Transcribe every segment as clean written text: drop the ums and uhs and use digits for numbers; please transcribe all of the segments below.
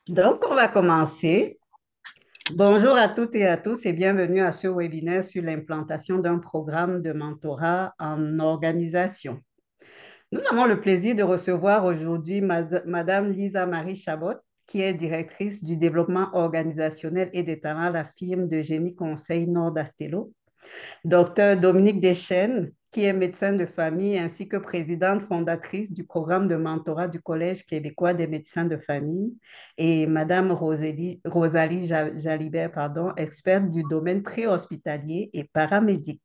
Donc, on va commencer. Bonjour à toutes et à tous et bienvenue à ce webinaire sur l'implantation d'un programme de mentorat en organisation. Nous avons le plaisir de recevoir aujourd'hui Madame Lisa Marie Chabot, qui est directrice du développement organisationnel et des talents à la firme de génie conseil Nord Astello. Docteur Dominique Deschênes, qui est médecin de famille ainsi que présidente fondatrice du programme de mentorat du Collège québécois des médecins de famille, et Madame Rosalie Jalibert, pardon, experte du domaine préhospitalier et paramédic.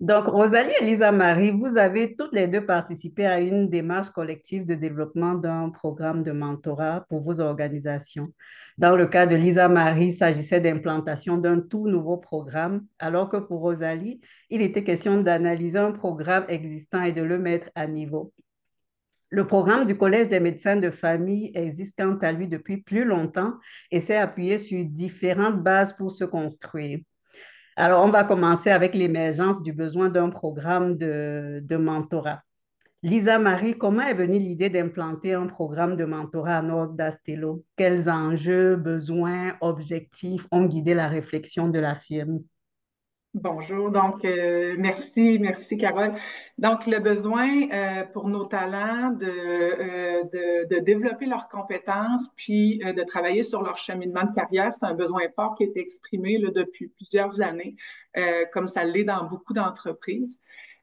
Donc, Rosalie et Lisa Marie, vous avez toutes les deux participé à une démarche collective de développement d'un programme de mentorat pour vos organisations. Dans le cas de Lisa Marie, il s'agissait d'implantation d'un tout nouveau programme, alors que pour Rosalie, il était question d'analyser un programme existant et de le mettre à niveau. Le programme du Collège des médecins de famille existe quant à lui depuis plus longtemps et s'est appuyé sur différentes bases pour se construire. Alors, on va commencer avec l'émergence du besoin d'un programme de mentorat. Lisa Marie, comment est venue l'idée d'implanter un programme de mentorat à Nord d'Astello? Quels enjeux, besoins, objectifs ont guidé la réflexion de la firme? Bonjour, donc merci Carole. Donc le besoin pour nos talents de développer leurs compétences puis de travailler sur leur cheminement de carrière, c'est un besoin fort qui est exprimé là, depuis plusieurs années, comme ça l'est dans beaucoup d'entreprises.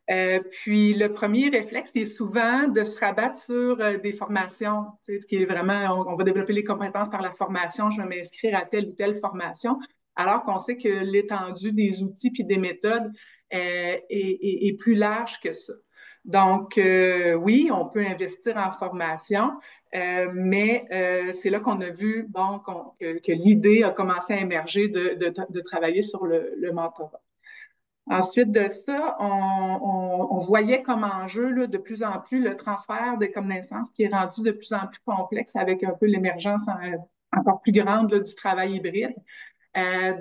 Puis le premier réflexe est souvent de se rabattre sur des formations, tu sais, ce qui est vraiment, on va développer les compétences par la formation, je vais m'inscrire à telle ou telle formation, alors qu'on sait que l'étendue des outils puis des méthodes est plus large que ça. Donc, oui, on peut investir en formation, mais c'est là qu'on a vu bon, que l'idée a commencé à émerger de travailler sur le mentorat. Ensuite de ça, on voyait comme enjeu là, de plus en plus le transfert des connaissances qui est rendu de plus en plus complexe avec un peu l'émergence encore plus grande là, du travail hybride.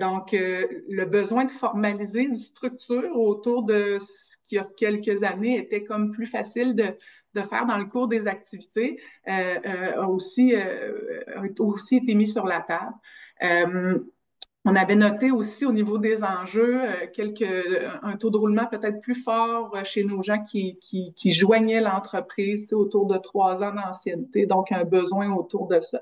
Donc, le besoin de formaliser une structure autour de ce qui, il y a quelques années, était comme plus facile de faire dans le cours des activités, a aussi été mis sur la table. Euh, on avait noté aussi au niveau des enjeux un taux de roulement peut-être plus fort chez nos gens qui joignaient l'entreprise autour de 3 ans d'ancienneté, donc un besoin autour de ça.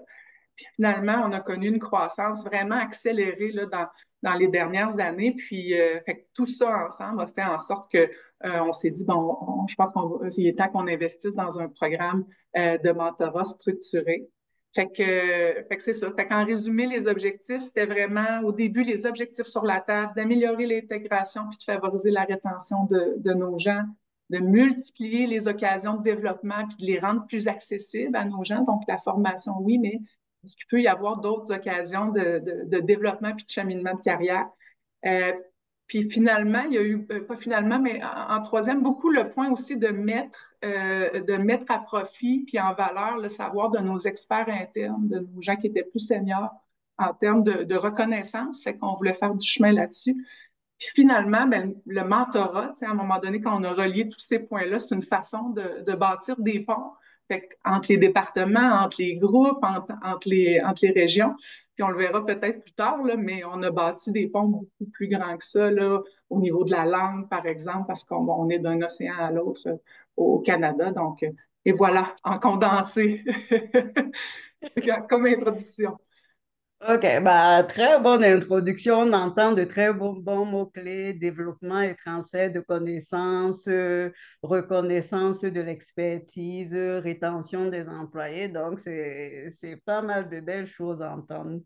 Puis finalement, on a connu une croissance vraiment accélérée là, dans les dernières années. Puis fait que tout ça ensemble a fait en sorte que on s'est dit, bon, je pense qu'il est temps qu'on investisse dans un programme de mentorat structuré. Fait que c'est ça. Fait qu'en résumé, les objectifs, c'était vraiment au début les objectifs sur la table, d'améliorer l'intégration puis de favoriser la rétention de nos gens, de multiplier les occasions de développement puis de les rendre plus accessibles à nos gens. Donc la formation, oui, mais est-ce qu'il peut y avoir d'autres occasions de développement puis de cheminement de carrière? Euh, Puis finalement, il y a eu, pas finalement, mais en troisième, beaucoup le point aussi de mettre à profit puis en valeur le savoir de nos experts internes, de nos gens qui étaient plus seniors en termes de reconnaissance. Fait qu'on voulait faire du chemin là-dessus. Puis finalement, ben, le mentorat, tu sais, à un moment donné, quand on a relié tous ces points-là, c'est une façon de bâtir des ponts fait, entre les départements, entre les groupes, entre les régions. Puis on le verra peut-être plus tard, là, mais on a bâti des ponts beaucoup plus grands que ça, là, au niveau de la langue, par exemple, parce qu'on est d'un océan à l'autre au Canada. Donc, et voilà, en condensé, comme introduction. OK, bah, très bonne introduction. On entend de très bons mots-clés, développement et transfert de connaissances, reconnaissance de l'expertise, rétention des employés. Donc, c'est pas mal de belles choses à entendre.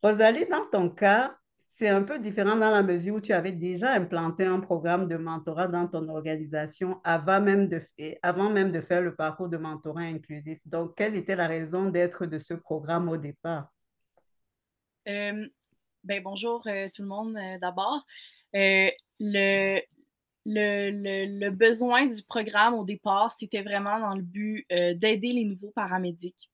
Rosalie, dans ton cas, c'est un peu différent dans la mesure où tu avais déjà implanté un programme de mentorat dans ton organisation avant même de faire le parcours de mentorat inclusif. Donc, quelle était la raison d'être de ce programme au départ? Euh, Bonjour tout le monde d'abord. Euh, le, le besoin du programme au départ, c'était vraiment dans le but d'aider les nouveaux paramédics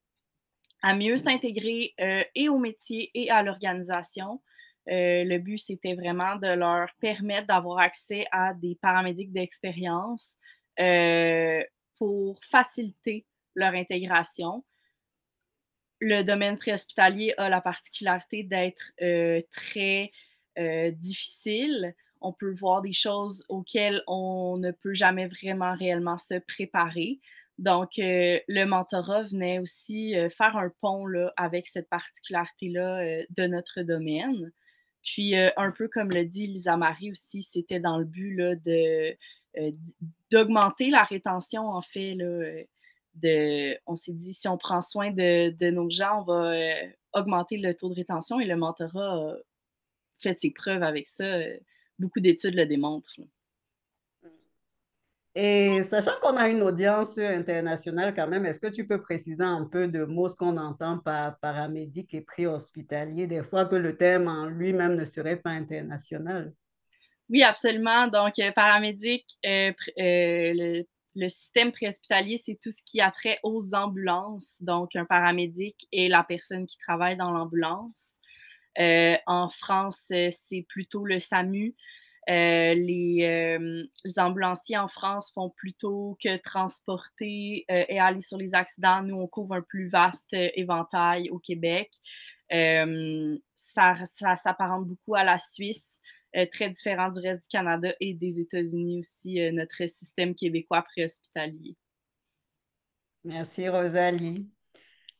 à mieux s'intégrer et au métier et à l'organisation. Le but, c'était vraiment de leur permettre d'avoir accès à des paramédics d'expérience euh, pour faciliter leur intégration. le domaine préhospitalier a la particularité d'être très difficile. On peut voir des choses auxquelles on ne peut jamais vraiment réellement se préparer. Donc, le mentorat venait aussi faire un pont là, avec cette particularité-là de notre domaine. Puis, un peu comme le dit Lisa Marie aussi, c'était dans le but là, d'augmenter la rétention, en fait, là, on s'est dit, si on prend soin de nos gens, on va augmenter le taux de rétention et le mentorat a fait ses preuves avec ça. Beaucoup d'études le démontrent. Là. Et sachant qu'on a une audience internationale quand même, est-ce que tu peux préciser un peu de mots ce qu'on entend par paramédic et préhospitalier, des fois que le terme en lui-même ne serait pas international? Oui, absolument. Donc, paramédic, le système préhospitalier, c'est tout ce qui a trait aux ambulances. Donc, un paramédic est la personne qui travaille dans l'ambulance. En France, c'est plutôt le SAMU. Les ambulanciers en France font plutôt que transporter et aller sur les accidents. Nous, on couvre un plus vaste éventail au Québec. Ça s'apparente beaucoup à la Suisse, très différent du reste du Canada et des États-Unis aussi, notre système québécois préhospitalier. Merci, Rosalie.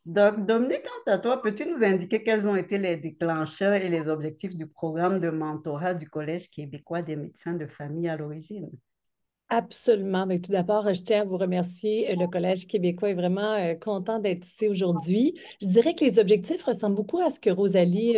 Donc, Dominique, quant à toi, peux-tu nous indiquer quels ont été les déclencheurs et les objectifs du programme de mentorat du Collège québécois des médecins de famille à l'origine? Absolument. Mais tout d'abord, je tiens à vous remercier. Le Collège québécois est vraiment content d'être ici aujourd'hui. Je dirais que les objectifs ressemblent beaucoup à ce que Rosalie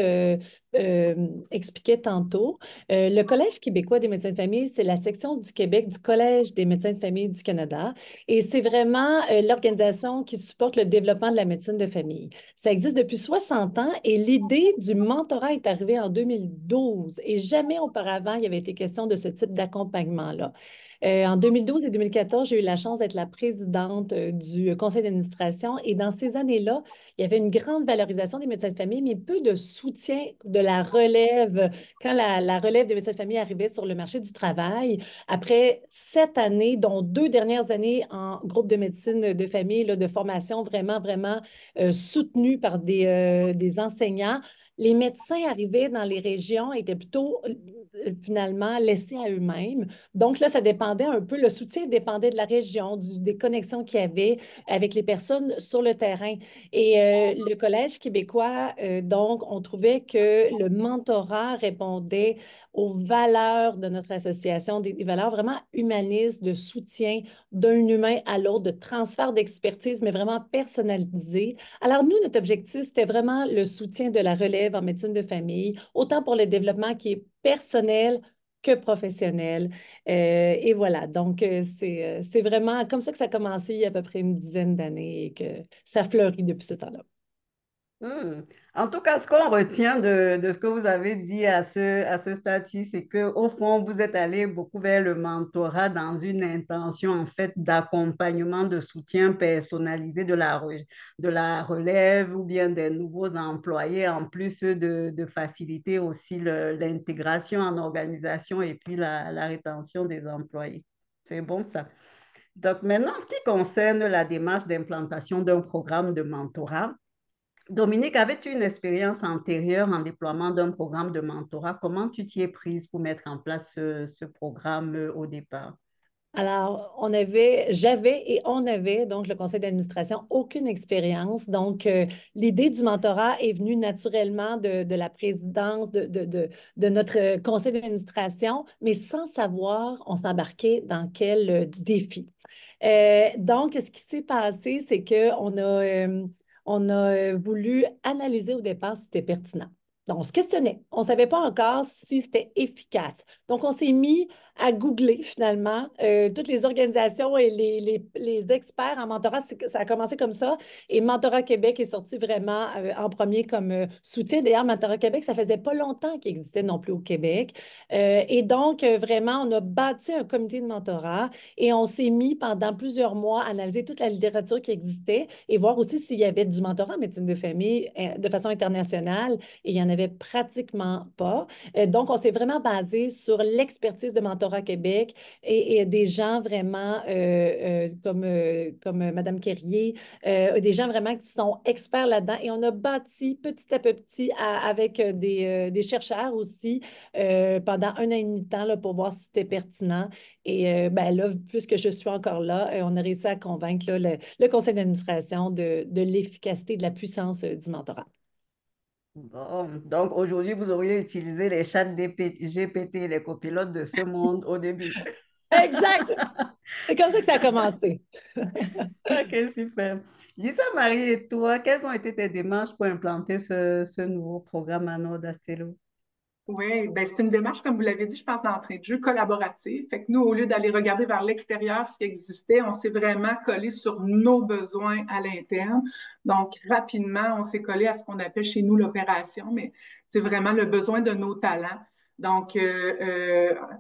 expliquait tantôt. Le Collège québécois des médecins de famille, c'est la section du Québec du Collège des médecins de famille du Canada. Et c'est vraiment l'organisation qui supporte le développement de la médecine de famille. Ça existe depuis 60 ans et l'idée du mentorat est arrivée en 2012. Et jamais auparavant, il y avait été question de ce type d'accompagnement-là. En 2012 et 2014, j'ai eu la chance d'être la présidente du conseil d'administration et dans ces années-là, il y avait une grande valorisation des médecins de famille, mais peu de soutien de la relève. Quand la relève des médecins de famille arrivait sur le marché du travail, après 7 années, dont 2 dernières années en groupe de médecine de famille, là, de formation vraiment, vraiment soutenue par des enseignants, les médecins arrivaient dans les régions étaient plutôt finalement laissés à eux-mêmes. Donc là, ça dépendait un peu, le soutien dépendait de la région, des connexions qu'il y avait avec les personnes sur le terrain. Et le Collège québécois, donc, on trouvait que le mentorat répondait aux valeurs de notre association, des valeurs vraiment humanistes, de soutien d'un humain à l'autre, de transfert d'expertise, mais vraiment personnalisé. Alors, nous, notre objectif, c'était vraiment le soutien de la relève en médecine de famille, autant pour le développement qui est personnel que professionnel. Et voilà, donc c'est vraiment comme ça que ça a commencé il y a à peu près une dizaine d'années et que ça fleurit depuis ce temps-là. Hmm. En tout cas, ce qu'on retient de ce que vous avez dit à ce stade-ci, c'est qu'au fond, vous êtes allé beaucoup vers le mentorat dans une intention, en fait, d'accompagnement, de soutien personnalisé de la relève ou bien des nouveaux employés, en plus de faciliter aussi l'intégration en organisation et puis la rétention des employés. C'est bon, ça. Donc, maintenant, en ce qui concerne la démarche d'implantation d'un programme de mentorat, Dominique, avais-tu une expérience antérieure en déploiement d'un programme de mentorat? Comment tu t'y es prise pour mettre en place ce programme au départ? Alors, j'avais et on avait, donc le conseil d'administration, aucune expérience. Donc, l'idée du mentorat est venue naturellement de la présidence de notre conseil d'administration, mais sans savoir, on s'embarquait dans quel défi. Donc, ce qui s'est passé, c'est qu'on a voulu analyser au départ si c'était pertinent. Donc, on se questionnait. On ne savait pas encore si c'était efficace. Donc, on s'est mis à googler finalement toutes les organisations et les experts en mentorat. Ça a commencé comme ça. Et Mentorat Québec est sorti vraiment en premier comme soutien. D'ailleurs, Mentorat Québec, ça faisait pas longtemps qu'il existait non plus au Québec. Et donc, vraiment, on a bâti un comité de mentorat et on s'est mis pendant plusieurs mois à analyser toute la littérature qui existait et voir aussi s'il y avait du mentorat en médecine de famille de façon internationale. Et il n'y en avait pratiquement pas. Donc, on s'est vraiment basé sur l'expertise de mentorat Mentorat Québec et des gens vraiment comme Mme Kerrier, des gens vraiment qui sont experts là-dedans. Et on a bâti petit à petit avec des chercheurs aussi pendant 1 an et demi de temps là, pour voir si c'était pertinent. Et ben, là, puisque je suis encore là, on a réussi à convaincre là, le conseil d'administration de l'efficacité, de la puissance du mentorat. Bon, donc aujourd'hui, vous auriez utilisé les chats GPT, les copilotes de ce monde au début. Exact! C'est comme ça que ça a commencé. Ok, super. Lisa Marie et toi, quelles ont été tes démarches pour implanter ce nouveau programme à Nord Astello? Oui, ben c'est une démarche, comme vous l'avez dit, je pense, d'entrée de jeu collaborative. Fait que nous, au lieu d'aller regarder vers l'extérieur ce qui existait, on s'est vraiment collé sur nos besoins à l'interne. Donc, rapidement, on s'est collé à ce qu'on appelle chez nous l'opération, mais c'est vraiment le besoin de nos talents. Donc,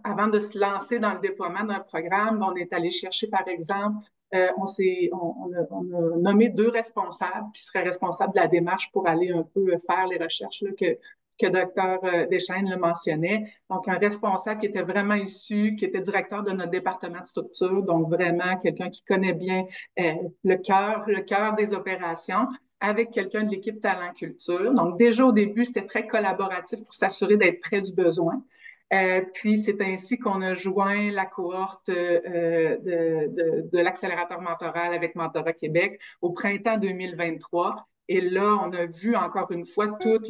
avant de se lancer dans le déploiement d'un programme, on est allé chercher, par exemple, on a nommé 2 responsables qui seraient responsables de la démarche pour aller un peu faire les recherches là, que Dr. Deschaines le mentionnait. Donc, un responsable qui était vraiment issu, qui était directeur de notre département de structure, donc vraiment quelqu'un qui connaît bien le cœur des opérations, avec quelqu'un de l'équipe Talent Culture. Donc, déjà au début, c'était très collaboratif pour s'assurer d'être près du besoin. Puis, c'est ainsi qu'on a joint la cohorte de l'accélérateur mentoral avec Mentorat Québec au printemps 2023. Et là, on a vu encore une fois tout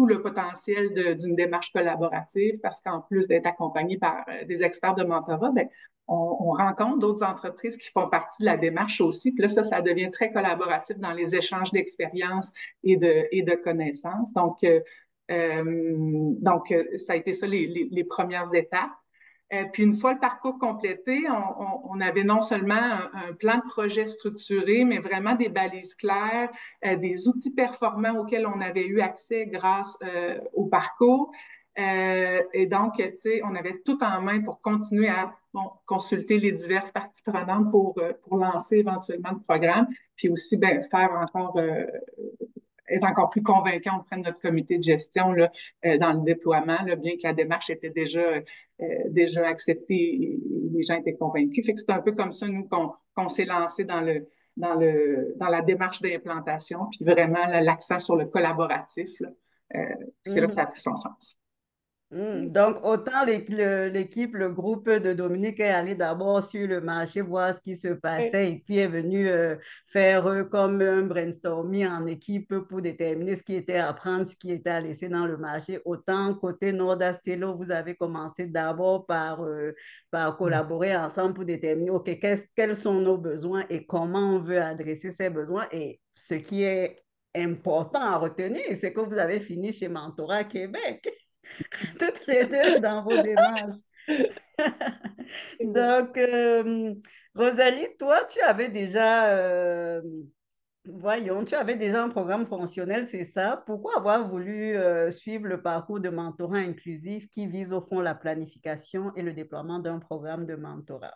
le potentiel d'une démarche collaborative parce qu'en plus d'être accompagné par des experts de mentorat, ben, on rencontre d'autres entreprises qui font partie de la démarche aussi. Puis là, ça devient très collaboratif dans les échanges d'expériences et de connaissances. Ça a été ça les premières étapes. Puis une fois le parcours complété, on avait non seulement un plan de projet structuré, mais vraiment des balises claires, des outils performants auxquels on avait eu accès grâce au parcours. Et donc, tu sais, on avait tout en main pour continuer à consulter les diverses parties prenantes pour lancer éventuellement le programme, puis aussi ben, faire encore être encore plus convaincant auprès de notre comité de gestion là, dans le déploiement, là, bien que la démarche était déjà acceptée et les gens étaient convaincus. Fait que c'est un peu comme ça, nous, qu'on s'est lancé dans la démarche d'implantation, puis vraiment l'accent sur le collaboratif. Là. C'est là que ça a pris son sens. Donc, autant l'équipe, le groupe de Dominique est allé d'abord sur le marché voir ce qui se Oui. passait et puis est venu faire comme un brainstorming en équipe pour déterminer ce qui était à prendre, ce qui était à laisser dans le marché. Autant côté Nord Astello, vous avez commencé d'abord par collaborer ensemble pour déterminer, OK, quels sont nos besoins et comment on veut adresser ces besoins. Et ce qui est important à retenir, c'est que vous avez fini chez Mentorat Québec. Toutes les deux dans vos démarches. Donc, Rosalie, toi, voyons, tu avais déjà un programme fonctionnel, c'est ça. Pourquoi avoir voulu suivre le parcours de mentorat inclusif qui vise au fond la planification et le déploiement d'un programme de mentorat?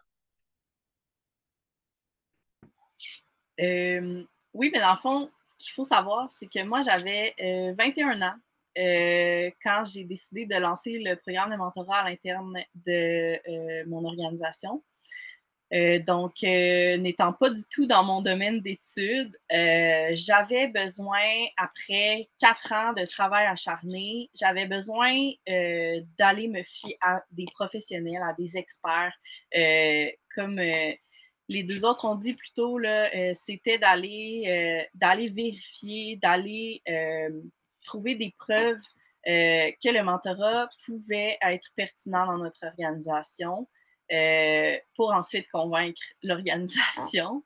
Oui, mais dans le fond, ce qu'il faut savoir, c'est que moi, j'avais 21 ans quand j'ai décidé de lancer le programme de mentorat à l'interne de mon organisation. N'étant pas du tout dans mon domaine d'études, j'avais besoin, après 4 ans de travail acharné, j'avais besoin d'aller me fier à des professionnels, à des experts, comme les 2 autres ont dit plus tôt, là, c'était d'aller vérifier, d'aller trouver des preuves que le mentorat pouvait être pertinent dans notre organisation. Pour ensuite convaincre l'organisation.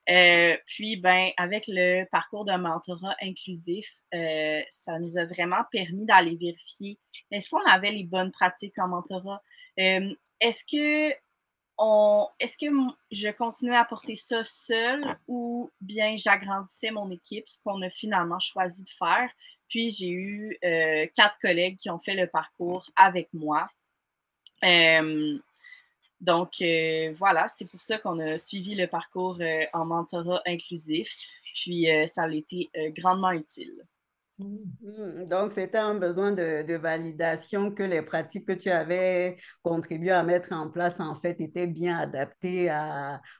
Puis, ben, avec le parcours de mentorat inclusif, ça nous a vraiment permis d'aller vérifier est-ce qu'on avait les bonnes pratiques en mentorat? Est-ce que je continuais à porter ça seule ou bien j'agrandissais mon équipe, ce qu'on a finalement choisi de faire. Puis, j'ai eu 4 collègues qui ont fait le parcours avec moi. Voilà, c'est pour ça qu'on a suivi le parcours en mentorat inclusif. Puis, ça a été grandement utile. Donc, c'était un besoin de validation que les pratiques que tu avais contribué à mettre en place, en fait, étaient bien adaptées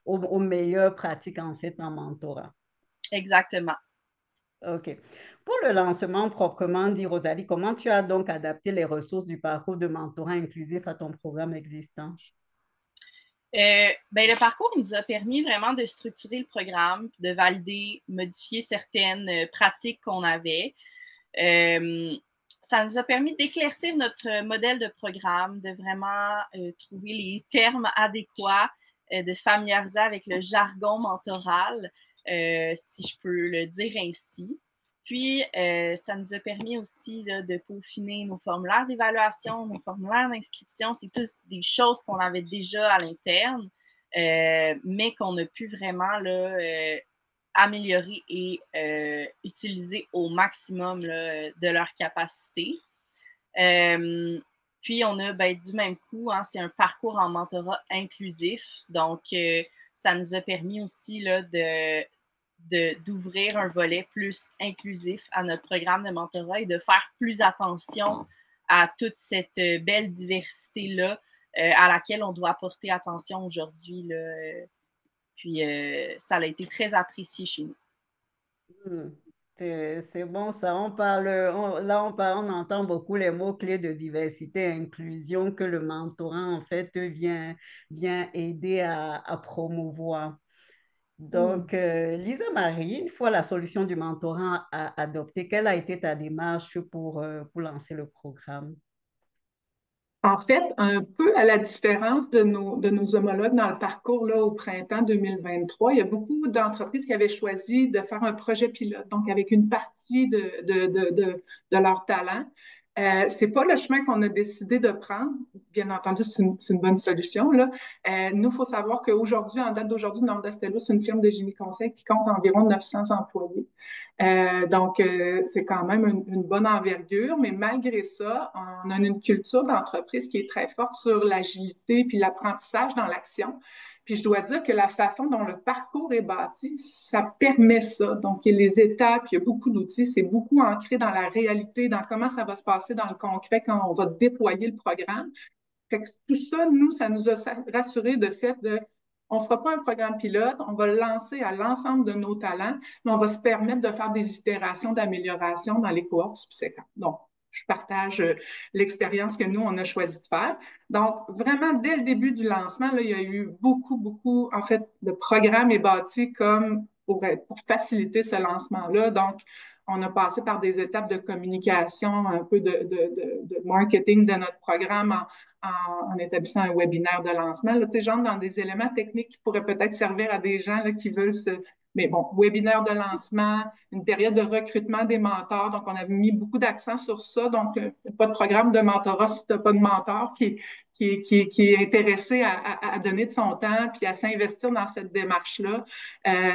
aux meilleures pratiques, en fait, en mentorat. Exactement. OK. Pour le lancement proprement dit, Rosalie, comment tu as donc adapté les ressources du parcours de mentorat inclusif à ton programme existant? Ben, le parcours nous a permis vraiment de structurer le programme, de valider, modifier certaines pratiques qu'on avait. Ça nous a permis d'éclaircir notre modèle de programme, de vraiment trouver les termes adéquats, de se familiariser avec le jargon mentoral, si je peux le dire ainsi. Puis, ça nous a permis aussi là, de peaufiner nos formulaires d'évaluation, nos formulaires d'inscription. C'est tous des choses qu'on avait déjà à l'interne, mais qu'on a pu vraiment là, améliorer et utiliser au maximum là, de leur capacité. Puis, on a du même coup, hein, c'est un parcours en mentorat inclusif. Donc, ça nous a permis aussi là, d'ouvrir un volet plus inclusif à notre programme de mentorat et de faire plus attention à toute cette belle diversité-là à laquelle on doit porter attention aujourd'hui. Là, puis, ça a été très apprécié chez nous. Hmm. C'est bon, ça. Là, on entend beaucoup les mots-clés de diversité et inclusion que le mentorat, en fait, vient aider à promouvoir. Donc, Lisa Marie, une fois la solution du mentorat adoptée, quelle a été ta démarche pour lancer le programme? En fait, un peu à la différence de nos homologues dans le parcours là, au printemps 2023, il y a beaucoup d'entreprises qui avaient choisi de faire un projet pilote, donc avec une partie de leur talent. C'est pas le chemin qu'on a décidé de prendre. Bien entendu, c'est une bonne solution, là. Nous, il faut savoir qu'aujourd'hui, en date d'aujourd'hui, Nordastello, c'est une firme de génie conseil qui compte environ 900 employés. C'est quand même une bonne envergure, mais malgré ça, on a une culture d'entreprise qui est très forte sur l'agilité puis l'apprentissage dans l'action. Puis je dois dire que la façon dont le parcours est bâti, ça permet ça. Donc, il y a les étapes, il y a beaucoup d'outils, c'est beaucoup ancré dans la réalité, dans comment ça va se passer dans le concret quand on va déployer le programme. Fait que tout ça, nous, ça nous a rassuré de fait de on ne fera pas un programme pilote, on va le lancer à l'ensemble de nos talents, mais on va se permettre de faire des itérations d'amélioration dans les cohortes subséquentes. Donc, je partage l'expérience que nous, on a choisi de faire. Donc, vraiment, dès le début du lancement, là, il y a eu beaucoup, en fait, de programmes est bâti comme pour faciliter ce lancement-là. Donc, on a passé par des étapes de communication, un peu de marketing de notre programme en établissant un webinaire de lancement. Là, tu sais, genre dans des éléments techniques qui pourraient peut-être servir à des gens là, qui veulent se... Mais bon, webinaire de lancement, une période de recrutement des mentors. Donc, on avait mis beaucoup d'accent sur ça. Donc, pas de programme de mentorat si tu n'as pas de mentor qui est intéressé à donner de son temps puis à s'investir dans cette démarche-là.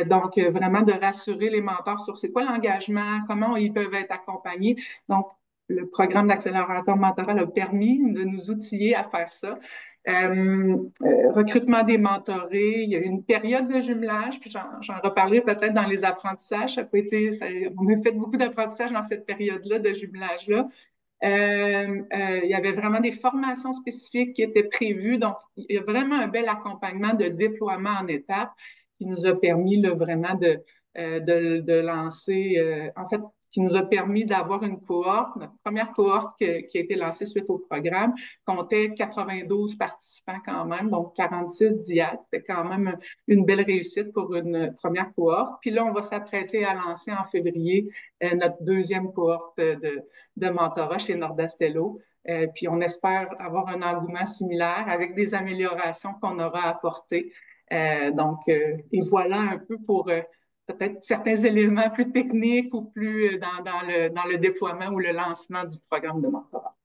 Donc, vraiment de rassurer les mentors sur c'est quoi l'engagement, comment ils peuvent être accompagnés. Donc, le programme d'accélérateur mentoral a permis de nous outiller à faire ça. Recrutement des mentorés, il y a eu une période de jumelage, puis j'en reparlerai peut-être dans les apprentissages. On a fait beaucoup d'apprentissage dans cette période-là de jumelage-là. Il y avait vraiment des formations spécifiques qui étaient prévues. Donc, il y a vraiment un bel accompagnement de déploiement en étapes qui nous a permis là, vraiment de lancer, en fait, qui nous a permis d'avoir une cohorte. Notre première cohorte qui a été lancée suite au programme comptait 92 participants quand même, donc 46 diètes. C'était quand même une belle réussite pour une première cohorte. Puis là, on va s'apprêter à lancer en février notre deuxième cohorte de mentorat chez Nordastello. Puis on espère avoir un engouement similaire avec des améliorations qu'on aura apportées. Et voilà un peu pour peut-être certains éléments plus techniques ou plus dans le déploiement ou le lancement du programme de mentorat.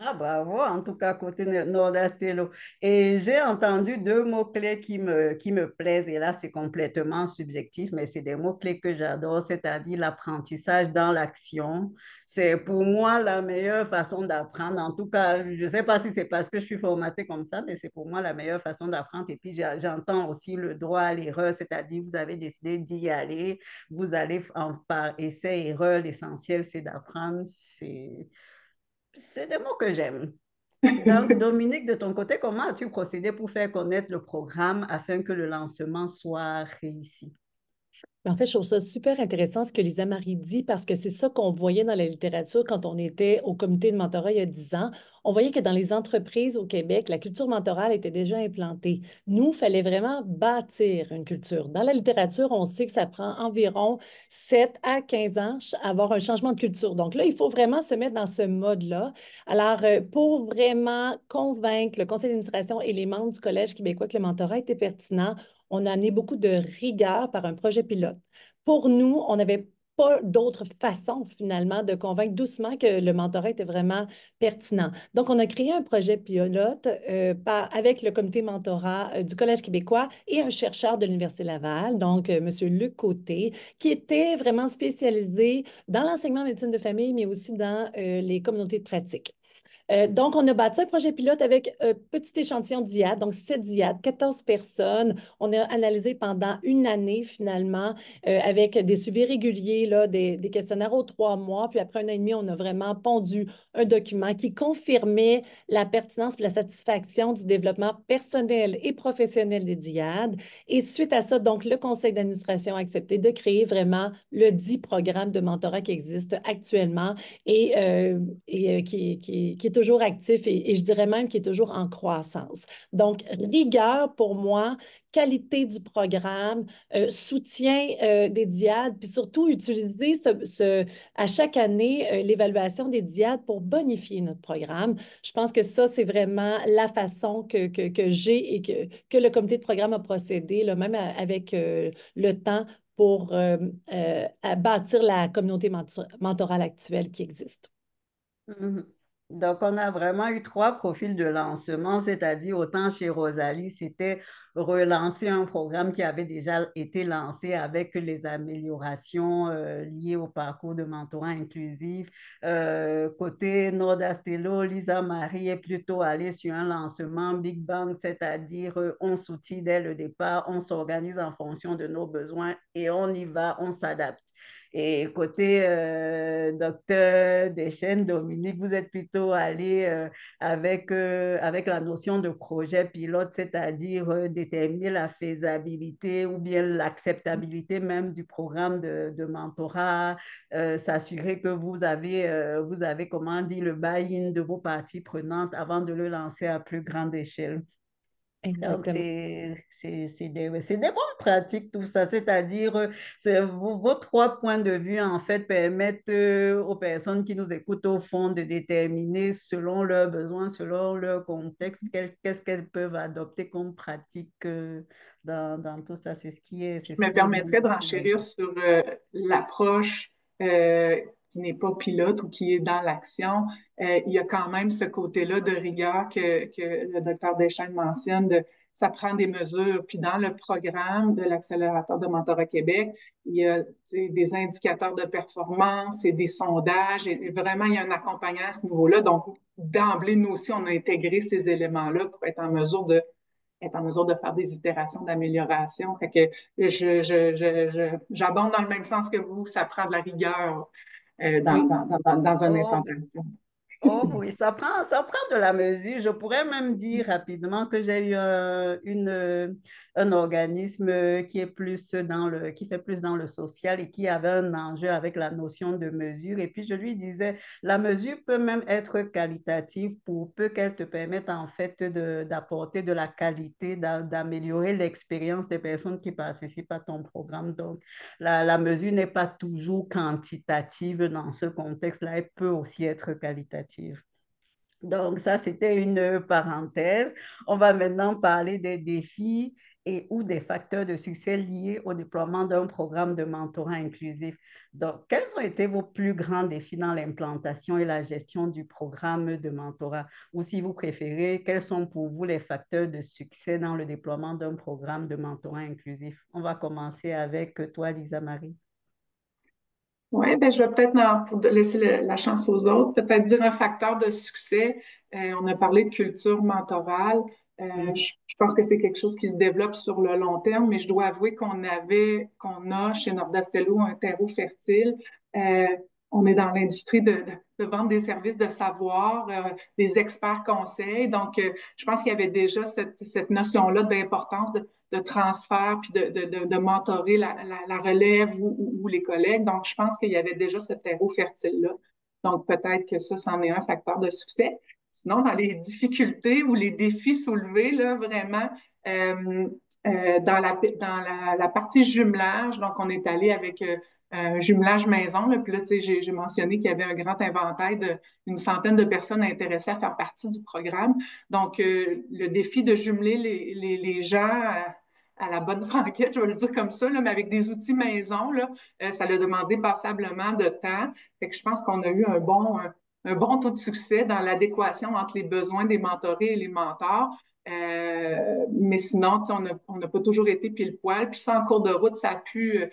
Ah, bravo, en tout cas, côté Nordastello. Et j'ai entendu deux mots-clés qui me plaisent, et là, c'est complètement subjectif, mais c'est des mots-clés que j'adore, c'est-à-dire l'apprentissage dans l'action. C'est pour moi la meilleure façon d'apprendre. En tout cas, je ne sais pas si c'est parce que je suis formatée comme ça, mais c'est pour moi la meilleure façon d'apprendre. Et puis, j'entends aussi le droit à l'erreur, c'est-à-dire vous avez décidé d'y aller, vous allez par essai-erreur, l'essentiel, c'est d'apprendre. C'est des mots que j'aime. Donc, Dominique, de ton côté, comment as-tu procédé pour faire connaître le programme afin que le lancement soit réussi? En fait, je trouve ça super intéressant ce que Lisa Marie dit parce que c'est ça qu'on voyait dans la littérature quand on était au comité de mentorat il y a 10 ans. On voyait que dans les entreprises au Québec, la culture mentorale était déjà implantée. Nous, il fallait vraiment bâtir une culture. Dans la littérature, on sait que ça prend environ 7 à 15 ans avoir un changement de culture. Donc là, il faut vraiment se mettre dans ce mode-là. Alors, pour vraiment convaincre le conseil d'administration et les membres du Collège québécois que le mentorat était pertinent, on a amené beaucoup de rigueur par un projet pilote. Pour nous, on n'avait pas d'autre façon finalement de convaincre doucement que le mentorat était vraiment pertinent. Donc, on a créé un projet pilote avec le comité mentorat du Collège québécois et un chercheur de l'Université Laval, donc M. Luc Côté, qui était vraiment spécialisé dans l'enseignement en médecine de famille, mais aussi dans les communautés de pratique. Donc, on a bâti un projet pilote avec un petit échantillon d'IAD, donc 7 IAD, 14 personnes. On a analysé pendant une année, finalement, avec des suivis réguliers, là, des questionnaires aux 3 mois. Puis après un an et demi, on a vraiment pondu un document qui confirmait la pertinence et la satisfaction du développement personnel et professionnel des DIAD. Et suite à ça, donc, le conseil d'administration a accepté de créer vraiment le dit programme de mentorat qui existe actuellement qui est toujours actif et je dirais même qui est toujours en croissance. Donc, rigueur pour moi, qualité du programme, soutien des DIAD, puis surtout utiliser à chaque année l'évaluation des DIAD pour bonifier notre programme. Je pense que ça, c'est vraiment la façon que j'ai et que le comité de programme a procédé, là, même avec le temps pour à bâtir la communauté mentorale actuelle qui existe. Mhm. Donc, on a vraiment eu trois profils de lancement, c'est-à-dire autant chez Rosalie, c'était relancer un programme qui avait déjà été lancé avec les améliorations liées au parcours de mentorat inclusif. Côté Nordastello, Lisa Marie est plutôt allée sur un lancement Big Bang, c'est-à-dire on s'outille dès le départ, on s'organise en fonction de nos besoins et on y va, on s'adapte. Et côté docteur Deschênes, Dominique, vous êtes plutôt allé avec la notion de projet pilote, c'est-à-dire déterminer la faisabilité ou bien l'acceptabilité même du programme de mentorat, s'assurer que vous avez, comment dire, le buy-in de vos parties prenantes avant de le lancer à plus grande échelle. Donc, Exactement. c'est des bonnes pratiques, tout ça. C'est-à-dire, vos trois points de vue, en fait, permettent aux personnes qui nous écoutent, au fond, de déterminer, selon leurs besoins, selon leur contexte, qu'est-ce qu'elles peuvent adopter comme pratique dans tout ça. C'est Je ce me qui est bien permettrais de inspirant. renchérir sur l'approche qui n'est pas pilote ou qui est dans l'action. Il y a quand même ce côté-là de rigueur que le docteur Deschênes mentionne, ça prend des mesures. Puis dans le programme de l'accélérateur de Mentorat Québec, il y a des indicateurs de performance et des sondages. Et vraiment, il y a un accompagnement à ce niveau-là. Donc, d'emblée, nous aussi, on a intégré ces éléments-là pour être en mesure de faire des itérations d'amélioration. Fait que j'abonde dans le même sens que vous, ça prend de la rigueur Oui. dans une Oh, implantation. Oh oui, ça prend de la mesure. Je pourrais même dire rapidement que j'ai eu un organisme qui est plus qui fait plus dans le social et qui avait un enjeu avec la notion de mesure. Et puis je lui disais, la mesure peut même être qualitative pour peu qu'elle te permette en fait d'apporter de la qualité, d'améliorer l'expérience des personnes qui participent à ton programme. Donc, la mesure n'est pas toujours quantitative dans ce contexte-là, elle peut aussi être qualitative. Donc, ça, c'était une parenthèse. On va maintenant parler des défis et ou des facteurs de succès liés au déploiement d'un programme de mentorat inclusif. Donc, quels ont été vos plus grands défis dans l'implantation et la gestion du programme de mentorat? Ou si vous préférez, quels sont pour vous les facteurs de succès dans le déploiement d'un programme de mentorat inclusif? On va commencer avec toi, Lisa Marie. Oui, ben, je vais peut-être pour laisser la chance aux autres, peut-être dire un facteur de succès. On a parlé de culture mentorale. Je pense que c'est quelque chose qui se développe sur le long terme, mais je dois avouer qu'on a chez Nordastello un terreau fertile. Euh, on est dans l'industrie de vendre des services de savoir, des experts conseils. Donc, je pense qu'il y avait déjà cette notion-là d'importance de transfert puis de mentorer la relève ou les collègues. Donc, je pense qu'il y avait déjà ce terreau fertile-là. Donc, peut-être que ça, c'en est un facteur de succès. Sinon, dans les difficultés ou les défis soulevés, là, vraiment, dans la partie jumelage, donc on est allé avec un jumelage maison, là, puis là, tu sais, j'ai mentionné qu'il y avait un grand inventaire d'une centaine de personnes intéressées à faire partie du programme. Donc, le défi de jumeler les gens à la bonne franquette, je vais le dire comme ça, là, mais avec des outils maison, là, ça a demandé passablement de temps. Fait que je pense qu'on a eu un bon taux de succès dans l'adéquation entre les besoins des mentorés et les mentors. Mais sinon, on n'a pas toujours été pile poil. Puis ça, en cours de route, ça a pu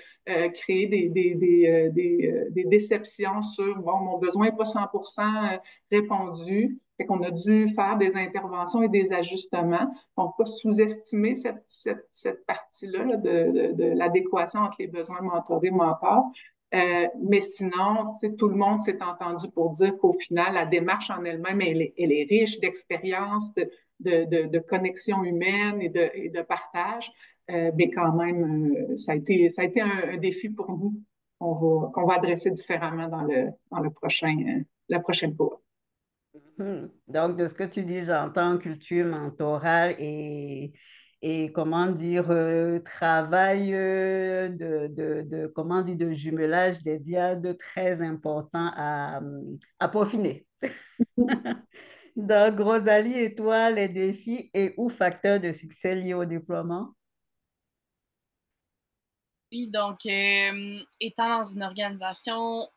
créer des déceptions sur, bon, mon besoin n'est pas 100% répondu. Fait qu'on a dû faire des interventions et des ajustements. Donc, pas sous-estimer cette partie-là là, de l'adéquation entre les besoins mentorés et mentors. Mais sinon, tout le monde s'est entendu pour dire qu'au final, la démarche en elle-même, elle est riche d'expérience, de connexion humaine et de partage. Mais quand même, ça a été un défi pour nous qu'on va adresser différemment dans la prochaine cour. Donc, de ce que tu dis, j'entends culture mentorale et comment dire, travail comment dire, de jumelage des diades très important à peaufiner. Donc, Rosalie et toi, les défis et ou facteurs de succès liés au déploiement? Oui, donc, étant dans une organisation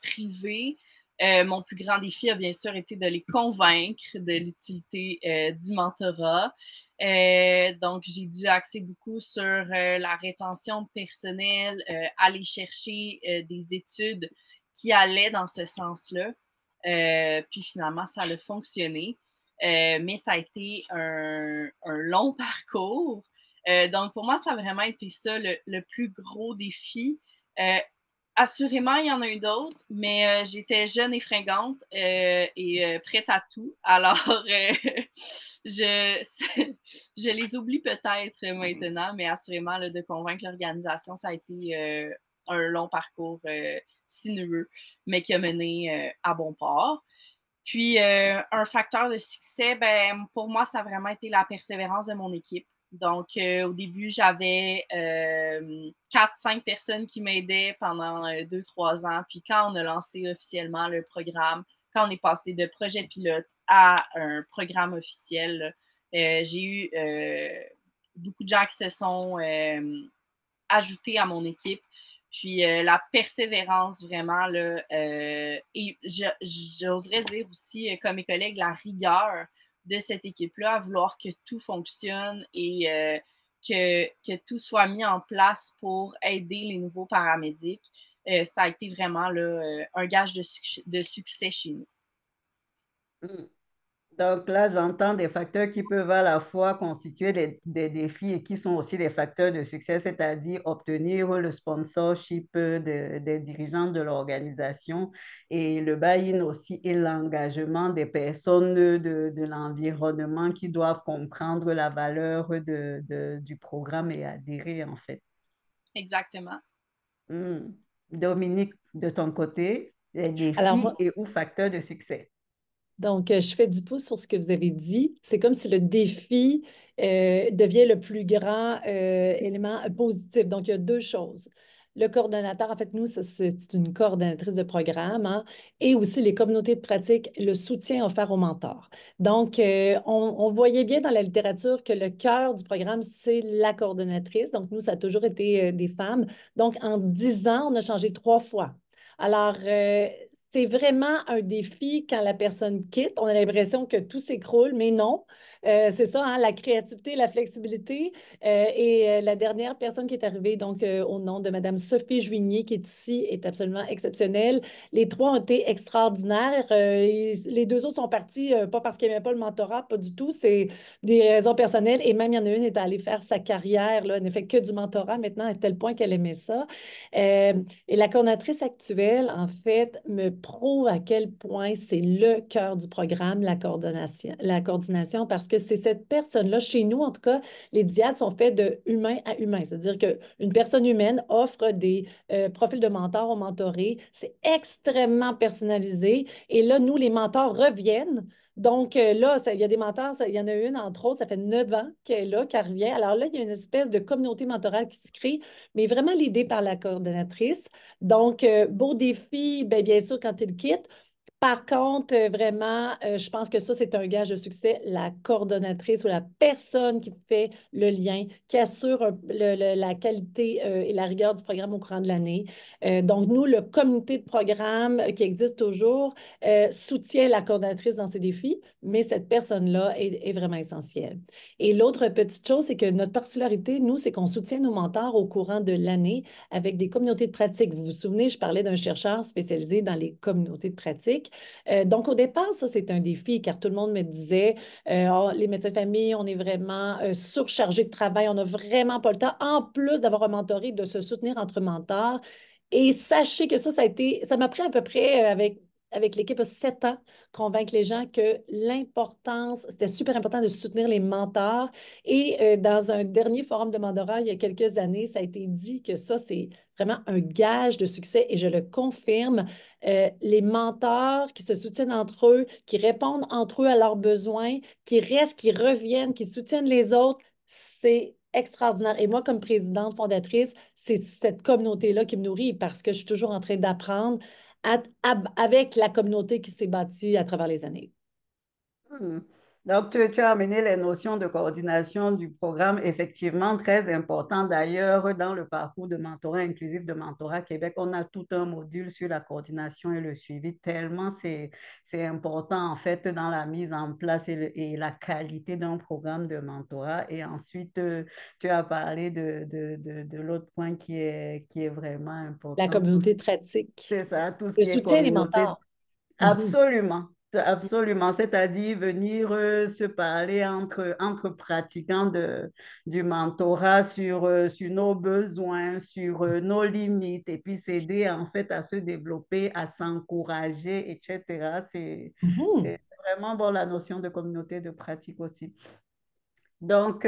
privée, mon plus grand défi a bien sûr été de les convaincre de l'utilité du mentorat. Donc, j'ai dû axer beaucoup sur la rétention personnelle, aller chercher des études qui allaient dans ce sens-là. Puis finalement, ça a fonctionné. Mais ça a été un long parcours. Donc, pour moi, ça a vraiment été ça, le plus gros défi. Assurément, il y en a eu d'autres, mais j'étais jeune et fringante et prête à tout. Alors, je, je les oublie peut-être maintenant, mais assurément, là, de convaincre l'organisation, ça a été un long parcours sinueux, mais qui a mené à bon port. Puis, un facteur de succès, ben, pour moi, ça a vraiment été la persévérance de mon équipe. Donc, au début, j'avais 4-5 personnes qui m'aidaient pendant 2-3 ans. Puis, quand on a lancé officiellement le programme, quand on est passé de projet pilote à un programme officiel, j'ai eu beaucoup de gens qui se sont ajoutés à mon équipe. Puis la persévérance, vraiment, là, et j'oserais dire aussi, comme mes collègues, la rigueur de cette équipe-là, à vouloir que tout fonctionne et que tout soit mis en place pour aider les nouveaux paramédics. Ça a été vraiment là, un gage de succès chez nous. Donc là, j'entends des facteurs qui peuvent à la fois constituer des défis et qui sont aussi des facteurs de succès, c'est-à-dire obtenir le sponsorship des dirigeants de l'organisation et le buy-in aussi et l'engagement des personnes de l'environnement qui doivent comprendre la valeur du programme et adhérer en fait. Exactement. Hmm. Dominique, de ton côté, les Alors, défis moi, et ou facteurs de succès. donc, je fais du pouce sur ce que vous avez dit. C'est comme si le défi devient le plus grand élément positif. Donc, il y a deux choses. le coordonnateur, en fait, nous, c'est une coordonnatrice de programme, hein, et aussi les communautés de pratique, le soutien offert aux mentors. Donc, on voyait bien dans la littérature que le cœur du programme, c'est la coordonnatrice. Donc, nous, ça a toujours été des femmes. Donc, en 10 ans, on a changé 3 fois. Alors, c'est vraiment un défi quand la personne quitte. On a l'impression que tout s'écroule, mais non. C'est ça, hein, la créativité, la flexibilité. La dernière personne qui est arrivée, donc au nom de Madame Sophie Juigné, qui est ici, est absolument exceptionnelle. Les 3 ont été extraordinaires. Les 2 autres sont partis, pas parce qu'ils n'aimaient pas le mentorat, pas du tout. C'est des raisons personnelles. Et même, il y en a une qui est allée faire sa carrière, là. Elle ne fait que du mentorat maintenant, à tel point qu'elle aimait ça. Euh, et la coordonnatrice actuelle, en fait, me prouve à quel point c'est le cœur du programme, la coordination, parce que c'est cette personne-là, chez nous, en tout cas, les diades sont faits de humain à humain. C'est-à-dire qu'une personne humaine offre des profils de mentors aux mentorés. C'est extrêmement personnalisé. Et là, nous, les mentors reviennent. Donc là, il y a des mentors, il y en a une, entre autres, ça fait 9 ans qu'elle est là, qu'elle revient. Alors là, il y a une espèce de communauté mentorale qui se crée, mais vraiment l'idée par la coordonnatrice. Donc, beau défi, bien sûr, quand il quitte. Par contre, vraiment, je pense que ça, c'est un gage de succès. La coordonnatrice ou la personne qui fait le lien, qui assure la qualité et la rigueur du programme au courant de l'année. Donc, nous, le comité de programme qui existe toujours soutient la coordonnatrice dans ses défis, mais cette personne-là est vraiment essentielle. Et l'autre petite chose, c'est que notre particularité, nous, c'est qu'on soutient nos mentors au courant de l'année avec des communautés de pratique. Vous vous souvenez, je parlais d'un chercheur spécialisé dans les communautés de pratique. Donc, au départ, ça, c'est un défi, car tout le monde me disait, oh, les médecins de famille, on est vraiment surchargés de travail, on n'a vraiment pas le temps, en plus d'avoir un mentoré, de se soutenir entre mentors. Et sachez que ça m'a pris à peu près avec l'équipe 7 ans, convaincre les gens que c'était super important de soutenir les mentors. Et dans un dernier forum de mentorat, il y a quelques années, ça a été dit que ça, c'est vraiment un gage de succès et je le confirme. Les mentors qui se soutiennent entre eux, qui répondent entre eux à leurs besoins, qui restent, qui reviennent, qui soutiennent les autres, c'est extraordinaire. Et moi, comme présidente fondatrice, c'est cette communauté-là qui me nourrit parce que je suis toujours en train d'apprendre avec la communauté qui s'est bâtie à travers les années. Hmm. Donc, tu as amené les notions de coordination du programme, effectivement très important. D'ailleurs, dans le parcours de mentorat inclusif de Mentorat Québec, on a tout un module sur la coordination et le suivi, tellement c'est important en fait dans la mise en place et la qualité d'un programme de mentorat. Et ensuite, tu as parlé de l'autre point qui est vraiment La important. communauté de pratique. C'est ça, tout ce Le qui est soutien des communauté. mentors. Mhm. Absolument, absolument. C'est-à-dire venir se parler entre pratiquants du mentorat sur nos besoins, sur nos limites, et puis s'aider en fait à se développer, à s'encourager, etc. Mhm. C'est vraiment bon la notion de communauté de pratique aussi. Donc,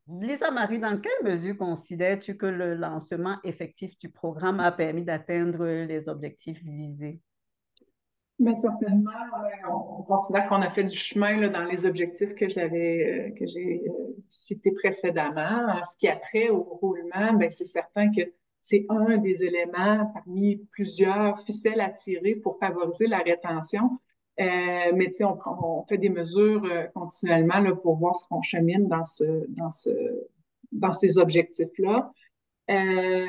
Lisa Marie, dans quelle mesure considères-tu que le lancement effectif du programme a permis d'atteindre les objectifs visés? Mais certainement, on considère qu'on a fait du chemin là, dans les objectifs que j'ai cités précédemment. En ce qui a trait au roulement, ben, c'est certain que c'est un des éléments parmi plusieurs ficelles à tirer pour favoriser la rétention. Mais tu sais, on fait des mesures continuellement là, pour voir ce qu'on chemine dans ces objectifs-là. Euh,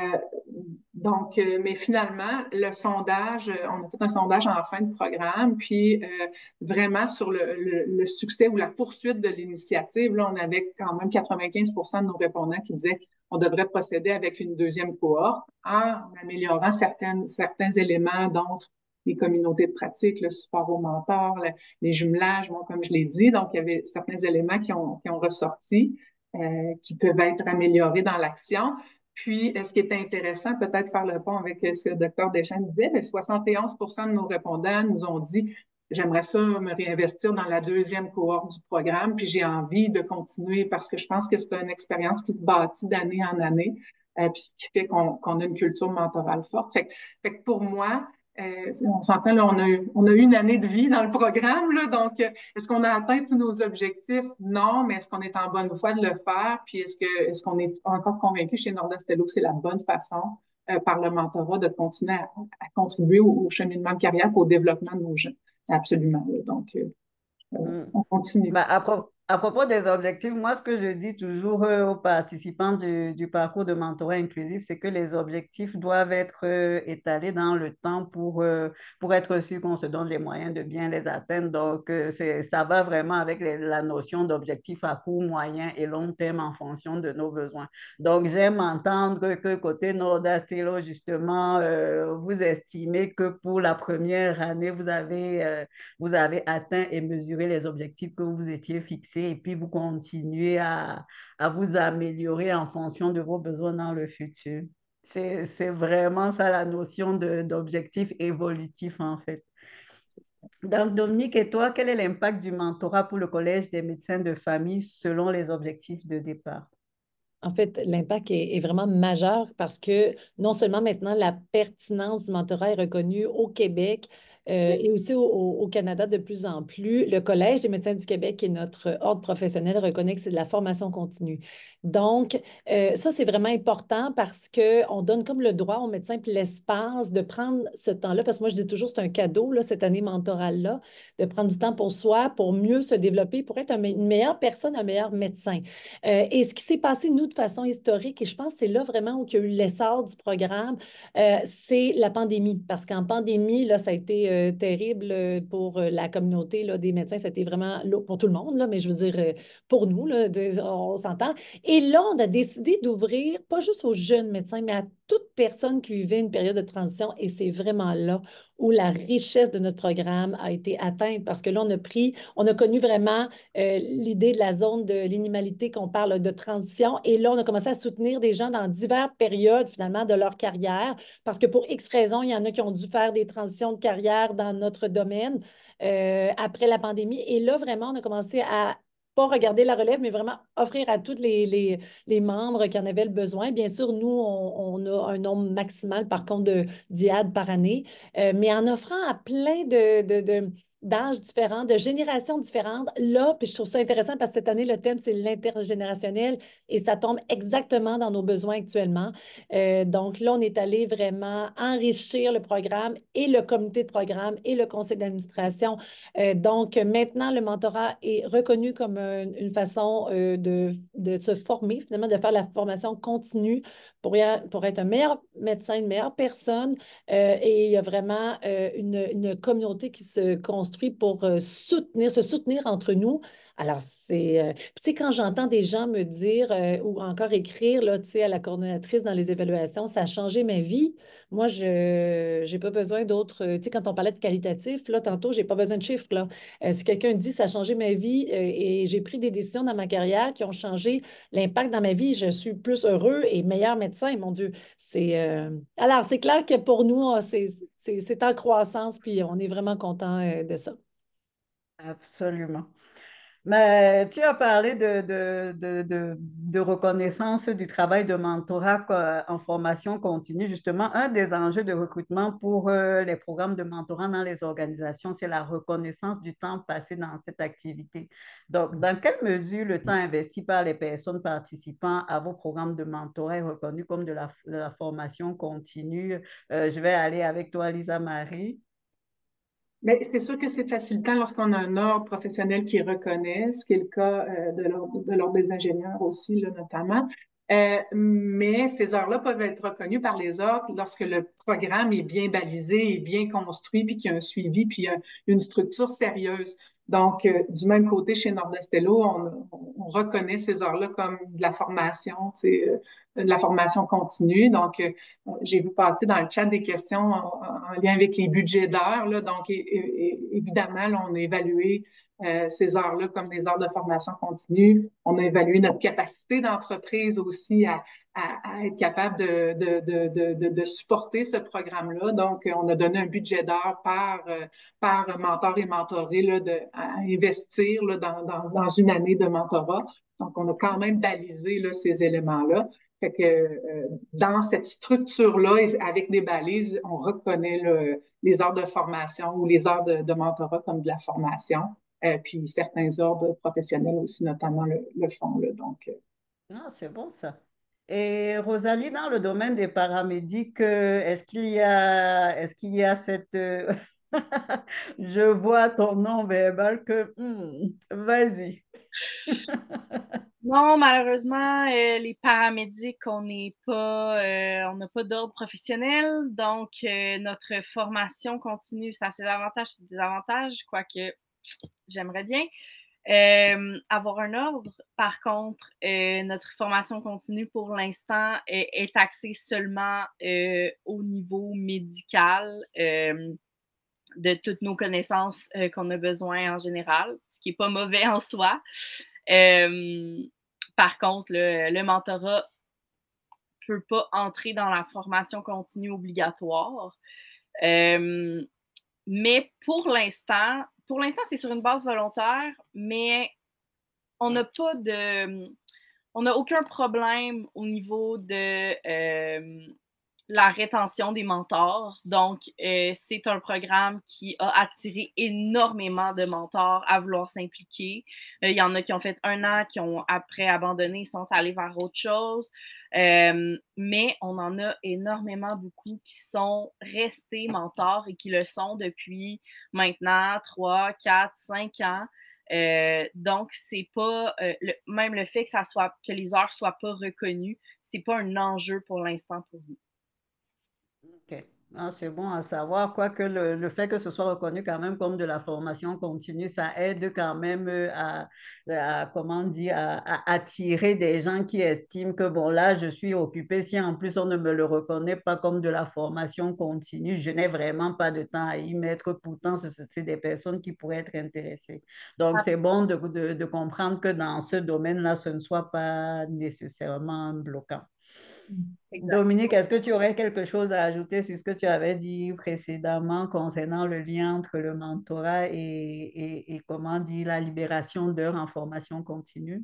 mais finalement, le sondage, on a fait un sondage en fin de programme, puis vraiment sur le succès ou la poursuite de l'initiative, là, on avait quand même 95% de nos répondants qui disaient qu'on devrait procéder avec une deuxième cohorte en améliorant certains éléments, dont les communautés de pratique, le support aux mentors, les jumelages, bon, comme je l'ai dit. Donc, il y avait certains éléments qui ont ressorti, qui peuvent être améliorés dans l'action. Puis, ce qui est intéressant, peut-être faire le pont avec ce que le docteur Deschamps disait, mais 71% de nos répondants nous ont dit j'aimerais ça me réinvestir dans la deuxième cohorte du programme, puis j'ai envie de continuer parce que je pense que c'est une expérience qui se bâtit d'année en année, puis ce qui fait qu'on a une culture mentorale forte. Fait que pour moi, on s'entend, là, on a eu une année de vie dans le programme, là, donc est-ce qu'on a atteint tous nos objectifs? Non, mais est-ce qu'on est en bonne voie de le faire? Puis est-ce qu'on est encore convaincu chez Nordastello que c'est la bonne façon par le mentorat, de continuer à contribuer au cheminement de carrière, au développement de nos jeunes. Absolument. Là. Donc, Mm. on continue. Bah, à propos des objectifs, moi, ce que je dis toujours aux participants du parcours de mentorat inclusif, c'est que les objectifs doivent être étalés dans le temps pour être sûr qu'on se donne les moyens de bien les atteindre. Donc, ça va vraiment avec la notion d'objectif à court, moyen et long terme en fonction de nos besoins. Donc, j'aime entendre que côté Norda Stello, justement, vous estimez que pour la première année, vous avez atteint et mesuré les objectifs que vous étiez fixés et puis vous continuez à vous améliorer en fonction de vos besoins dans le futur. C'est vraiment ça la notion d'objectif évolutif en fait. Donc, Dominique et toi, quel est l'impact du mentorat pour le Collège des médecins de famille selon les objectifs de départ? En fait, l'impact est vraiment majeur parce que non seulement maintenant la pertinence du mentorat est reconnue au Québec et aussi au Canada de plus en plus, le Collège des médecins du Québec et notre ordre professionnel reconnaît que c'est de la formation continue. Donc, ça, c'est vraiment important parce qu'on donne comme le droit aux médecins puis l'espace de prendre ce temps-là, parce que moi, je dis toujours, c'est un cadeau, là, cette année mentorale-là, de prendre du temps pour soi, pour mieux se développer, pour être une meilleure personne, un meilleur médecin. Et ce qui s'est passé, nous, de façon historique, et je pense que c'est là vraiment où il y a eu l'essor du programme, c'est la pandémie. Parce qu'en pandémie, là, ça a été terrible pour la communauté là, des médecins. Ça a été vraiment lourd pour tout le monde, là, mais je veux dire, pour nous, là, on s'entend. Et là, on a décidé d'ouvrir, pas juste aux jeunes médecins, mais à toute personne qui vivait une période de transition. Et c'est vraiment là où la richesse de notre programme a été atteinte parce que là, on a connu vraiment l'idée de la zone de l'inimalité qu'on parle de transition. Et là, on a commencé à soutenir des gens dans diverses périodes, finalement, de leur carrière, parce que pour X raisons, il y en a qui ont dû faire des transitions de carrière dans notre domaine après la pandémie. Et là, vraiment, on a commencé à pas regarder la relève, mais vraiment offrir à tous les membres qui en avaient le besoin. Bien sûr, nous, on a un nombre maximal, par contre, d'IAD par année, mais en offrant à plein d'âges différents, de générations différentes. Là, puis je trouve ça intéressant parce que cette année, le thème, c'est l'intergénérationnel et ça tombe exactement dans nos besoins actuellement. Donc là, on est allé vraiment enrichir le programme et le comité de programme et le conseil d'administration. Donc maintenant, le mentorat est reconnu comme une façon de se former, finalement, de faire la formation continue pour être un meilleur médecin, une meilleure personne. Et il y a vraiment une communauté qui se construit pour se soutenir entre nous. Alors, tu sais, quand j'entends des gens me dire ou encore écrire, là, tu sais, à la coordonnatrice dans les évaluations, ça a changé ma vie. Moi, je n'ai pas besoin d'autres. Tu sais, quand on parlait de qualitatif, là, tantôt, j'ai pas besoin de chiffres, là. Si quelqu'un dit ça a changé ma vie et j'ai pris des décisions dans ma carrière qui ont changé l'impact dans ma vie, je suis plus heureux et meilleur médecin, mon Dieu. Alors, c'est clair que pour nous, c'est en croissance, puis on est vraiment content de ça. Absolument. Mais tu as parlé de reconnaissance du travail de mentorat en formation continue. Justement, un des enjeux de recrutement pour les programmes de mentorat dans les organisations, c'est la reconnaissance du temps passé dans cette activité. Donc, dans quelle mesure le temps investi par les personnes participant à vos programmes de mentorat est reconnu comme de la formation continue? Je vais aller avec toi, Lisa Marie. Mais c'est sûr que c'est facilitant lorsqu'on a un ordre professionnel qui reconnaît, ce qui est le cas de l'ordre des ingénieurs aussi, là, notamment. Mais ces heures-là peuvent être reconnues par les ordres lorsque le programme est bien balisé, est bien construit, puis qu'il y a un suivi, puis une structure sérieuse. Donc, du même côté, chez Nordestello, on reconnaît ces heures-là comme de la formation, tu sais, de la formation continue. Donc, j'ai vu passer dans le chat des questions en lien avec les budgets d'heures. Là. Donc, évidemment, là, on a évalué ces heures-là comme des heures de formation continue. On a évalué notre capacité d'entreprise aussi à être capable de supporter ce programme-là. Donc, on a donné un budget d'heures par mentor et mentoré là, à investir là, dans une année de mentorat. Donc, on a quand même balisé là, ces éléments-là. Fait que dans cette structure-là, avec des balises, on reconnaît les heures de formation ou les heures de mentorat comme de la formation. Puis certains ordres professionnels aussi, notamment le font. Là, donc, Ah, c'est bon ça. Et Rosalie, dans le domaine des paramédics, est-ce qu'il y a cette... je vois ton nom verbal que... vas-y. Non, malheureusement, les paramédics, on n'a pas d'ordre professionnel, donc notre formation continue, ça a ses avantages, ses désavantages, quoique j'aimerais bien avoir un ordre. Par contre, notre formation continue pour l'instant est axée seulement au niveau médical de toutes nos connaissances qu'on a besoin en général, ce qui n'est pas mauvais en soi. Euh, Par contre, le mentorat ne peut pas entrer dans la formation continue obligatoire. Mais pour l'instant, c'est sur une base volontaire, mais on n'a pas de. On n'a aucun problème au niveau de la rétention des mentors. Donc, c'est un programme qui a attiré énormément de mentors à vouloir s'impliquer. Il y en a qui ont fait 1 an, qui ont après abandonné, sont allés vers autre chose. Mais on en a énormément beaucoup qui sont restés mentors et qui le sont depuis maintenant 3, 4, 5 ans. Donc, c'est pas même le fait que les heures soient pas reconnues, c'est pas un enjeu pour l'instant pour nous. OK. Ah, c'est bon à savoir, quoique le fait que ce soit reconnu quand même comme de la formation continue, ça aide quand même comment dire, à attirer des gens qui estiment que, bon, là, je suis occupée. Si en plus on ne me le reconnaît pas comme de la formation continue, je n'ai vraiment pas de temps à y mettre. Pourtant, c'est des personnes qui pourraient être intéressées. Donc, c'est bon de comprendre que dans ce domaine-là, ce ne soit pas nécessairement bloquant. Exact. Dominique, est-ce que tu aurais quelque chose à ajouter sur ce que tu avais dit précédemment concernant le lien entre le mentorat et comment dire, la libération d'heures en formation continue?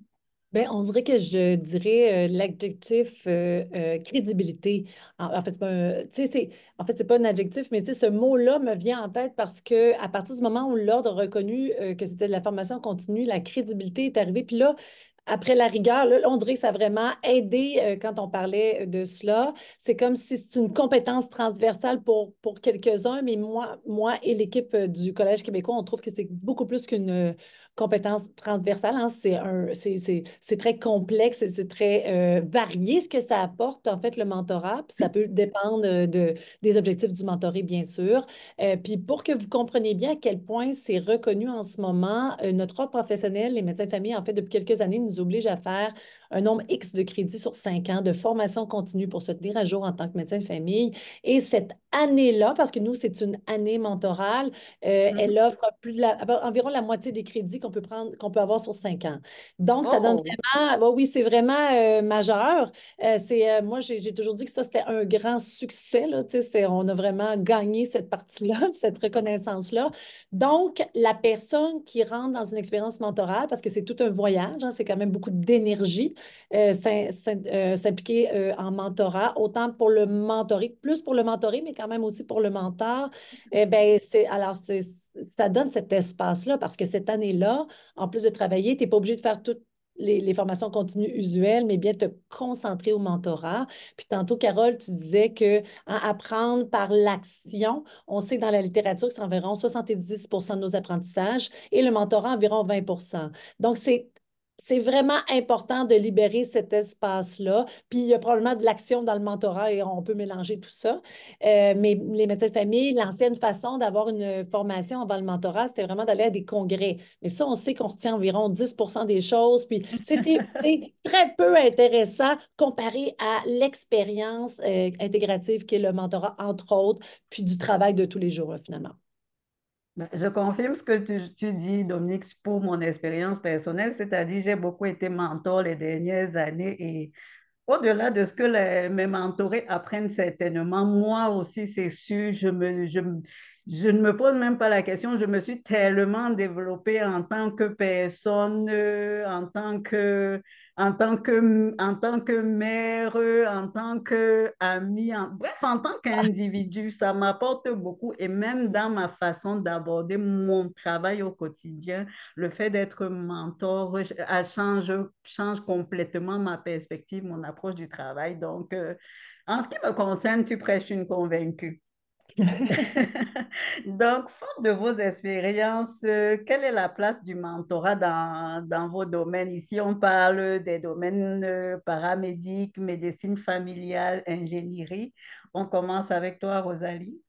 Ben, on dirait que je dirais l'adjectif crédibilité. En fait, tu sais, en fait, c'est pas un adjectif, mais tu sais, ce mot-là me vient en tête parce que à partir du moment où l'ordre a reconnu que c'était de la formation continue, la crédibilité est arrivée. Puis là, après la rigueur, là, on dirait que ça a vraiment aidé quand on parlait de cela. C'est comme si c'est une compétence transversale pour quelques-uns, mais moi et l'équipe du Collège québécois, on trouve que c'est beaucoup plus qu'une compétence transversale. Hein. C'est très complexe et c'est très varié ce que ça apporte, en fait, le mentorat. Puis ça peut dépendre des objectifs du mentoré, bien sûr. Puis pour que vous compreniez bien à quel point c'est reconnu en ce moment, notre ordre professionnel, les médecins de famille, en fait, depuis quelques années, nous oblige à faire un nombre X de crédits sur 5 ans de formation continue pour se tenir à jour en tant que médecin de famille. Et cette année-là, parce que nous, c'est une année mentorale, elle Mhm. offre environ la moitié des crédits qu'on peut prendre, qu'on peut avoir sur 5 ans. Donc, ça donne Oh, vraiment, oui, c'est vraiment majeur. Moi, j'ai toujours dit que ça, c'était un grand succès, là, tu sais, on a vraiment gagné cette partie-là, cette reconnaissance-là. Donc, la personne qui rentre dans une expérience mentorale, parce que c'est tout un voyage, hein, c'est quand même beaucoup d'énergie, s'impliquer en mentorat, autant pour le mentoré, plus pour le mentoré, mais quand même aussi pour le mentor. Eh ben, ça donne cet espace-là parce que cette année-là, en plus de travailler, tu n'es pas obligé de faire toutes les formations continues usuelles, mais bien te concentrer au mentorat. Puis tantôt, Carole, tu disais que apprendre par l'action, on sait dans la littérature que c'est environ 70% de nos apprentissages et le mentorat environ 20%. Donc, c'est vraiment important de libérer cet espace-là. Puis il y a probablement de l'action dans le mentorat et on peut mélanger tout ça. Mais les médecins de famille, l'ancienne façon d'avoir une formation avant le mentorat, c'était vraiment d'aller à des congrès. Mais ça, on sait qu'on retient environ 10% des choses. Puis c'était très peu intéressant comparé à l'expérience intégrative qu'est le mentorat, entre autres, puis du travail de tous les jours, là, finalement. ben, je confirme ce que tu dis, Dominique, pour mon expérience personnelle, c'est-à-dire j'ai beaucoup été mentor les dernières années et au-delà de ce que mes mentorés apprennent certainement, moi aussi, c'est sûr, je ne me pose même pas la question. Je me suis tellement développée en tant que personne, en tant que mère, en tant qu'amie, bref, en tant qu'individu. Ça m'apporte beaucoup et même dans ma façon d'aborder mon travail au quotidien, le fait d'être mentor change complètement ma perspective, mon approche du travail. Donc, en ce qui me concerne, tu prêches une convaincue. Donc, fort de vos expériences, quelle est la place du mentorat dans vos domaines? Ici, on parle des domaines paramédics, médecine familiale, ingénierie. On commence avec toi, Rosalie.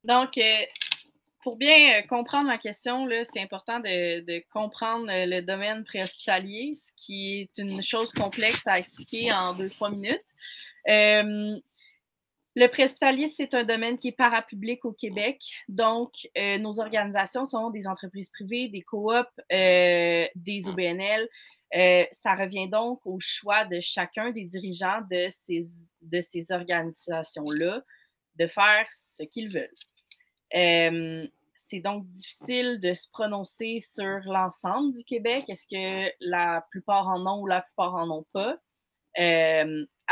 Donc, pour bien comprendre ma question, là, c'est important de comprendre le domaine préhospitalier, ce qui est une chose complexe à expliquer en 2-3 minutes. Le préhospitalier, c'est un domaine qui est parapublic au Québec. Donc, nos organisations sont des entreprises privées, des coops, des OBNL. Ça revient donc au choix de chacun des dirigeants de ces organisations-là de faire ce qu'ils veulent. C'est donc difficile de se prononcer sur l'ensemble du Québec. Est-ce que la plupart en ont ou la plupart en ont pas?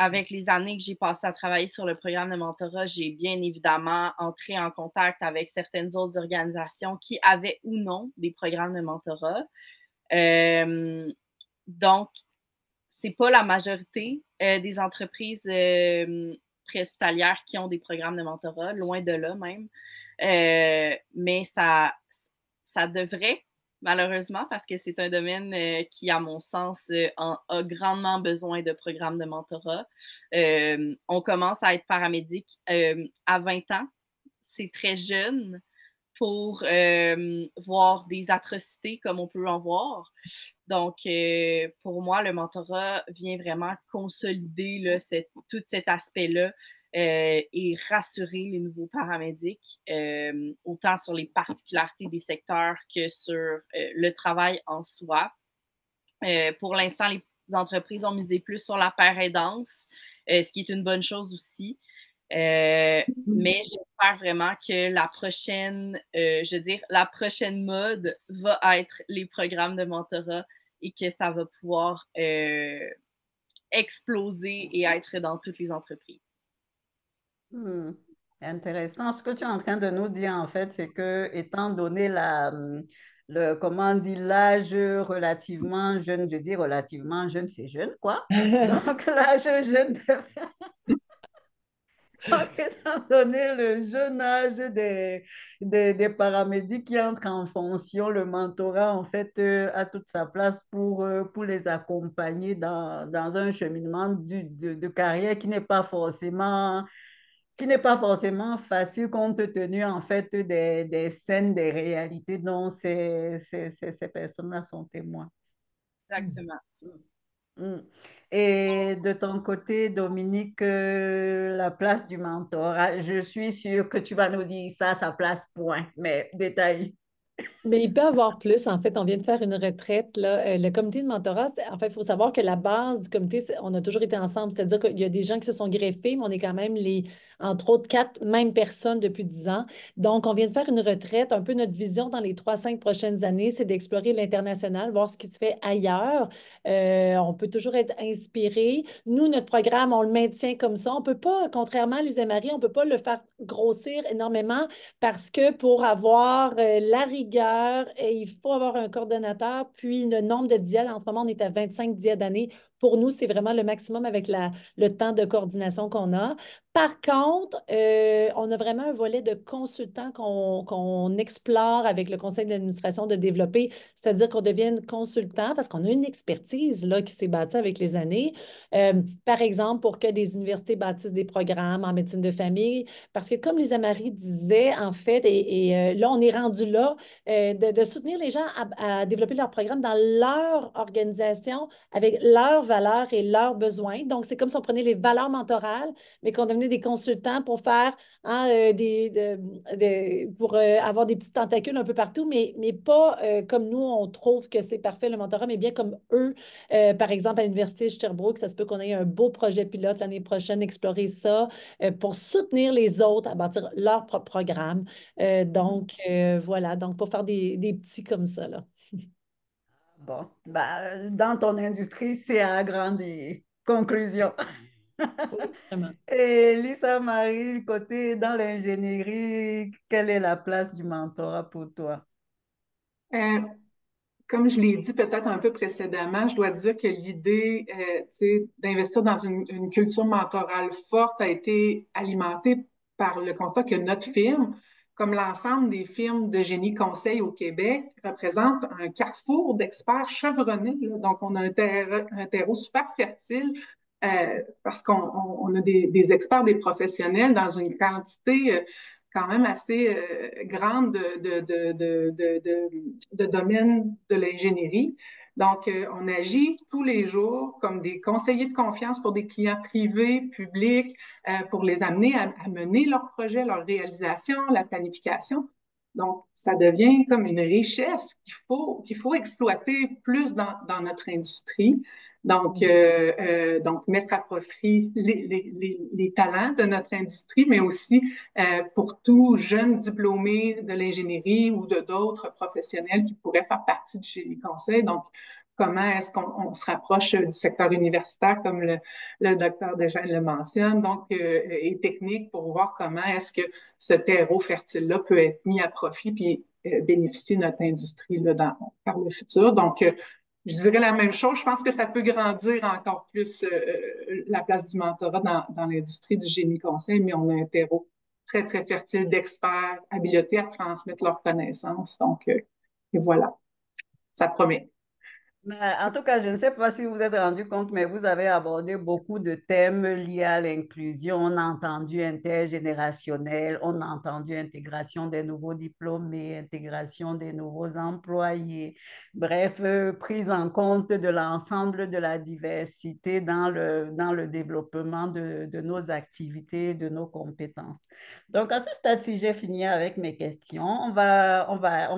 Avec les années que j'ai passées à travailler sur le programme de mentorat, j'ai bien évidemment entré en contact avec certaines autres organisations qui avaient ou non des programmes de mentorat. Donc, c'est pas la majorité des entreprises préhospitalières qui ont des programmes de mentorat, loin de là même. Mais ça devrait, malheureusement, parce que c'est un domaine qui, à mon sens, a grandement besoin de programmes de mentorat. On commence à être paramédic à 20 ans. C'est très jeune pour voir des atrocités comme on peut en voir. Donc, pour moi, le mentorat vient vraiment consolider là, tout cet aspect-là et rassurer les nouveaux paramédics, autant sur les particularités des secteurs que sur le travail en soi. Pour l'instant, les entreprises ont misé plus sur la paire aidance, ce qui est une bonne chose aussi. Mais j'espère vraiment que la prochaine mode va être les programmes de mentorat et que ça va pouvoir exploser et être dans toutes les entreprises. Intéressant. Ce que tu es en train de nous dire, en fait, c'est que, étant donné comment on dit, l'âge relativement jeune, je dis relativement jeune, c'est jeune, quoi. Donc, l'âge jeune, donc, étant donné le jeune âge des paramédics qui entrent en fonction, le mentorat, en fait, a toute sa place pour les accompagner dans un cheminement de carrière qui n'est pas forcément facile compte tenu en fait des scènes, des réalités dont ces personnes-là sont témoins. Exactement. Mm. Et de ton côté, Dominique, la place du mentorat, je suis sûre que tu vas nous dire ça, sa place, point, mais détail. Mais il peut y avoir plus. En fait, on vient de faire une retraite, là. Le comité de mentorat, en fait, il faut savoir que la base du comité, on a toujours été ensemble. C'est-à-dire qu'il y a des gens qui se sont greffés, mais on est quand même entre autres, 4 mêmes personnes depuis 10 ans. Donc, on vient de faire une retraite. Un peu notre vision dans les 3, 5 prochaines années, c'est d'explorer l'international, voir ce qui se fait ailleurs. On peut toujours être inspiré. Nous, notre programme, on le maintient comme ça. On ne peut pas, contrairement à Lise et Marie, on ne peut pas le faire grossir énormément parce que pour avoir la rigueur, il faut avoir un coordonnateur, puis le nombre de diades, en ce moment, on est à 25 diades d'année. Pour nous, c'est vraiment le maximum avec le temps de coordination qu'on a. Par contre, on a vraiment un volet de consultant qu'on explore avec le conseil d'administration de développer, c'est-à-dire qu'on devienne consultant parce qu'on a une expertise là, qui s'est bâtie avec les années. Par exemple, pour que des universités bâtissent des programmes en médecine de famille, parce que comme Lisa Marie disait, en fait, là, on est rendu là, de soutenir les gens à développer leur programme dans leur organisation avec leurs valeurs et leurs besoins. Donc, c'est comme si on prenait les valeurs mentorales, mais qu'on devenait des consultants pour faire hein, pour avoir des petites tentacules un peu partout, mais pas comme nous, on trouve que c'est parfait le mentorat, mais bien comme eux. Par exemple, à l'Université de Sherbrooke, ça se peut qu'on ait un beau projet pilote l'année prochaine, explorer ça pour soutenir les autres à bâtir leur propre programme. Donc, voilà, donc pour faire des petits comme ça, là. Bon, dans ton industrie, c'est à grandir. Conclusion. Oui, vraiment. Et Lisa Marie, côté dans l'ingénierie, quelle est la place du mentorat pour toi? Euh, Comme je l'ai dit peut-être un peu précédemment, je dois dire que l'idée, tu sais, d'investir dans une culture mentorale forte a été alimentée par le constat que notre firme, comme l'ensemble des firmes de génie conseil au Québec, représente un carrefour d'experts chevronnés, là. Donc, on a un terreau super fertile parce qu'on a des experts, des professionnels dans une quantité quand même assez grande de domaines de l'ingénierie. Donc, on agit tous les jours comme des conseillers de confiance pour des clients privés, publics, pour les amener à mener leurs projets, leur réalisation, la planification. Donc, ça devient comme une richesse qu'il faut exploiter plus dans notre industrie. Donc, mettre à profit les talents de notre industrie, mais aussi pour tout jeune diplômé de l'ingénierie ou de d'autres professionnels qui pourraient faire partie du génie conseil. Donc, comment est-ce qu'on se rapproche du secteur universitaire, comme le docteur Desjardins le mentionne, donc, et technique pour voir comment est-ce que ce terreau fertile-là peut être mis à profit puis bénéficier de notre industrie là, par le futur. Donc, je dirais la même chose. Je pense que ça peut grandir encore plus la place du mentorat dans l'industrie du génie conseil, mais on a un terreau très, très fertile d'experts habilités à transmettre leurs connaissances. Donc, et voilà, ça promet. Mais en tout cas, je ne sais pas si vous vous êtes rendu compte, mais vous avez abordé beaucoup de thèmes liés à l'inclusion. On a entendu intergénérationnel, on a entendu intégration des nouveaux diplômés, intégration des nouveaux employés. Bref, prise en compte de l'ensemble de la diversité dans le développement de nos activités, de nos compétences. Donc, à ce stade-ci, j'ai fini avec mes questions. On va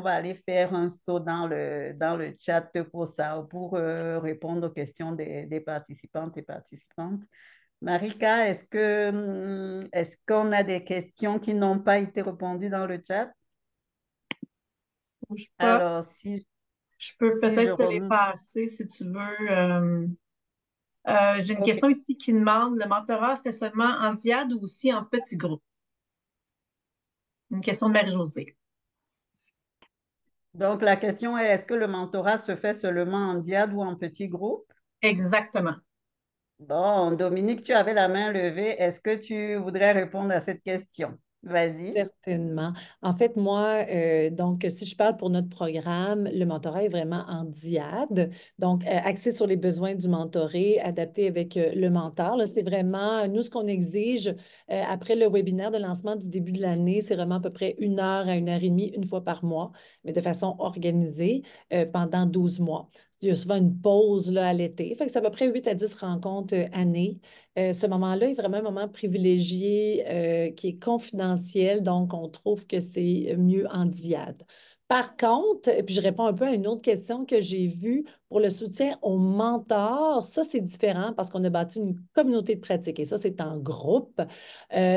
aller faire un saut dans le chat pour ça, pour répondre aux questions des participantes et participantes. Marika, est-ce qu'on a des questions qui n'ont pas été répondues dans le chat? Je peux, Alors, je peux si je peut-être te les remonte. passer si tu veux. J'ai une OK. question ici qui demande, le mentorat fait seulement en diade ou aussi en petit groupe? Une question de Marie-Josée. Donc, la question est, est-ce que le mentorat se fait seulement en diade ou en petit groupe? Exactement. Bon, Dominique, tu avais la main levée. Est-ce que tu voudrais répondre à cette question? Vas-y. Certainement. En fait, moi, donc, si je parle pour notre programme, le mentorat est vraiment en diade, donc axé sur les besoins du mentoré, adapté avec le mentor. Là, c'est vraiment, nous, ce qu'on exige après le webinaire de lancement du début de l'année, c'est vraiment à peu près 1 heure à 1 heure et demie, une fois par mois, mais de façon organisée pendant 12 mois. Il y a souvent une pause là, à l'été. Fait que c'est à peu près 8 à 10 rencontres année. Ce moment-là est vraiment un moment privilégié qui est confidentiel, donc on trouve que c'est mieux en diade. Par contre, et puis je réponds un peu à une autre question que j'ai vue pour le soutien aux mentors, ça c'est différent parce qu'on a bâti une communauté de pratique et ça c'est en groupe.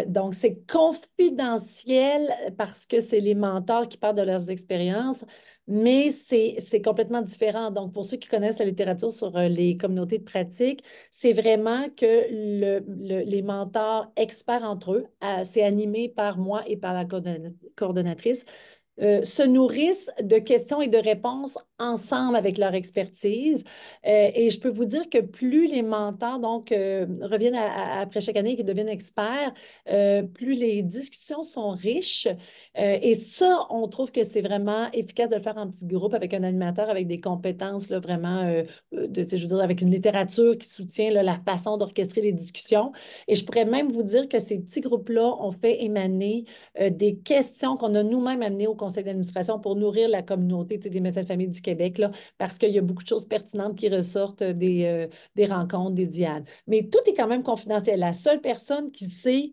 Donc c'est confidentiel parce que c'est les mentors qui parlent de leurs expériences, mais c'est complètement différent. Donc pour ceux qui connaissent la littérature sur les communautés de pratique, c'est vraiment que les mentors experts entre eux, c'est animé par moi et par la coordonnatrice, se nourrissent de questions et de réponses ensemble avec leur expertise. Et je peux vous dire que plus les mentors donc, reviennent après chaque année et qu'ils deviennent experts, plus les discussions sont riches. Et ça, on trouve que c'est vraiment efficace de le faire en petit groupe avec un animateur avec des compétences là, vraiment, je veux dire, avec une littérature qui soutient là, la façon d'orchestrer les discussions. Et je pourrais même vous dire que ces petits groupes-là ont fait émaner des questions qu'on a nous-mêmes amenées au conseil d'administration pour nourrir la communauté des médecins de famille du Québec, là, parce qu'il y a beaucoup de choses pertinentes qui ressortent des rencontres, des diades. Mais tout est quand même confidentiel. La seule personne qui sait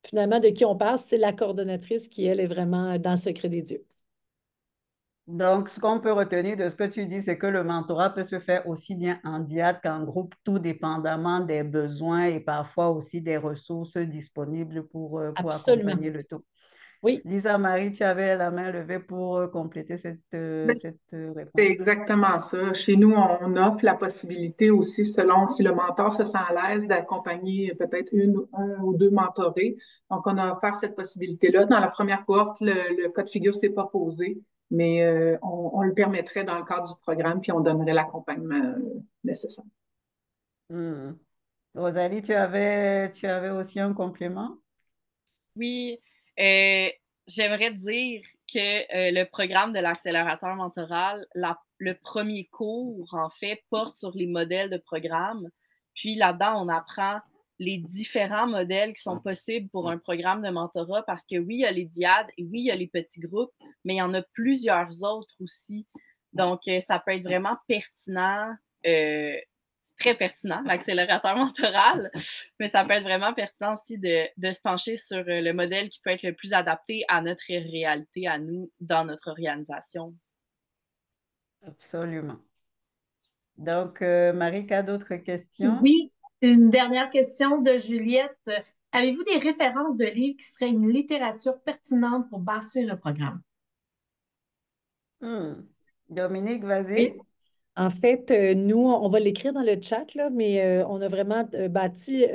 finalement de qui on parle, c'est la coordonnatrice qui, elle, est vraiment dans le secret des dieux. Donc, ce qu'on peut retenir de ce que tu dis, c'est que le mentorat peut se faire aussi bien en diade qu'en groupe, tout dépendamment des besoins et parfois aussi des ressources disponibles pour Absolument. accompagner le tout. Oui, Lisa Marie, tu avais la main levée pour compléter Ben, cette c'est réponse. exactement ça. Chez nous, on offre la possibilité aussi, selon si le mentor se sent à l'aise, d'accompagner peut-être un ou deux mentorés. Donc, on a offert cette possibilité-là. Dans la première cohorte, le cas de figure s'est pas posé, mais on le permettrait dans le cadre du programme, puis on donnerait l'accompagnement nécessaire. Hmm. Rosalie, tu avais aussi un complément? Oui, j'aimerais dire que le programme de l'accélérateur mentoral, le premier cours, en fait, porte sur les modèles de programme. Puis là-dedans, on apprend les différents modèles qui sont possibles pour un programme de mentorat parce que oui, il y a les diades et oui, il y a les petits groupes, mais il y en a plusieurs autres aussi. Donc, ça peut être vraiment pertinent très pertinent, l'accélérateur mentoral, mais ça peut être vraiment pertinent aussi de se pencher sur le modèle qui peut être le plus adapté à notre réalité, à nous, dans notre organisation. Absolument. Donc, Marika, d'autres questions? Oui, une dernière question de Juliette. Avez-vous des références de livres qui seraient une littérature pertinente pour bâtir le programme? Hmm. Dominique, vas-y. oui. En fait, nous, on va l'écrire dans le chat, là, mais on a vraiment bâti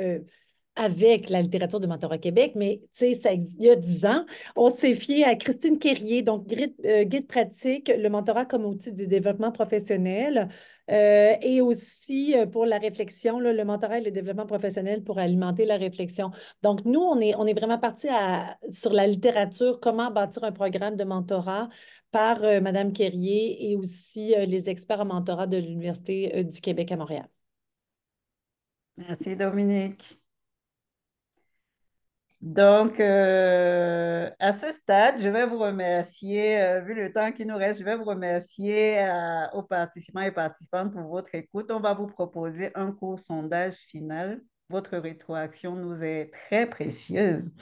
avec la littérature de Mentorat Québec, mais tu sais, il y a 10 ans, on s'est fié à Christine Quérier, donc guide pratique, le mentorat comme outil de développement professionnel, et aussi pour la réflexion, là, le mentorat et le développement professionnel pour alimenter la réflexion. Donc, nous, on est vraiment parti sur la littérature, comment bâtir un programme de mentorat par Madame Quérier et aussi les experts en mentorat de l'Université du Québec à Montréal. Merci, Dominique. Donc, à ce stade, je vais vous remercier, vu le temps qui nous reste, je vais vous remercier aux participants et participantes pour votre écoute. On va vous proposer un court sondage final. Votre rétroaction nous est très précieuse.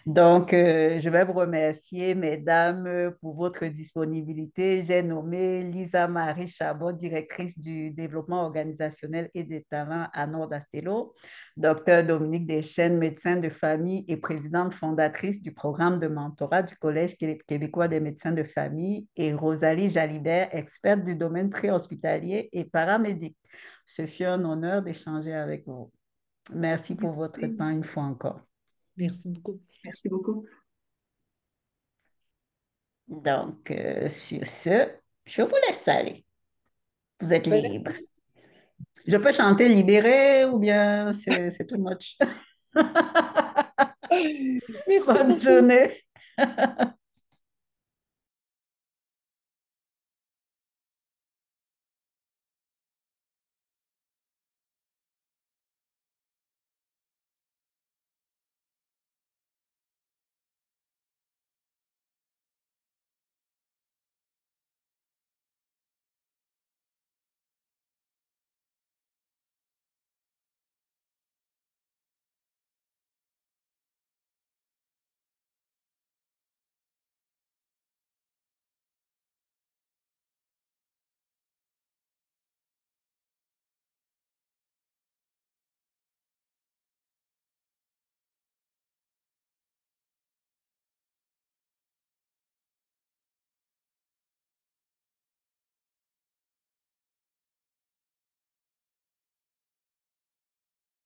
Donc, je vais vous remercier, mesdames, pour votre disponibilité. J'ai nommé Lisa Marie Chabot, directrice du développement organisationnel et des talents à Nord Astello. Docteur Dominique Deschênes, médecin de famille et présidente fondatrice du programme de mentorat du Collège québécois des médecins de famille. Et Rosalie Jalibert, experte du domaine préhospitalier et paramédic. Ce fut un honneur d'échanger avec vous. Merci pour votre Merci. temps une fois encore. Merci beaucoup. Merci beaucoup. Donc, sur ce, je vous laisse aller. Vous êtes Ben, libre. Je peux chanter libéré ou bien c'est too much. merci Bonne beaucoup. journée.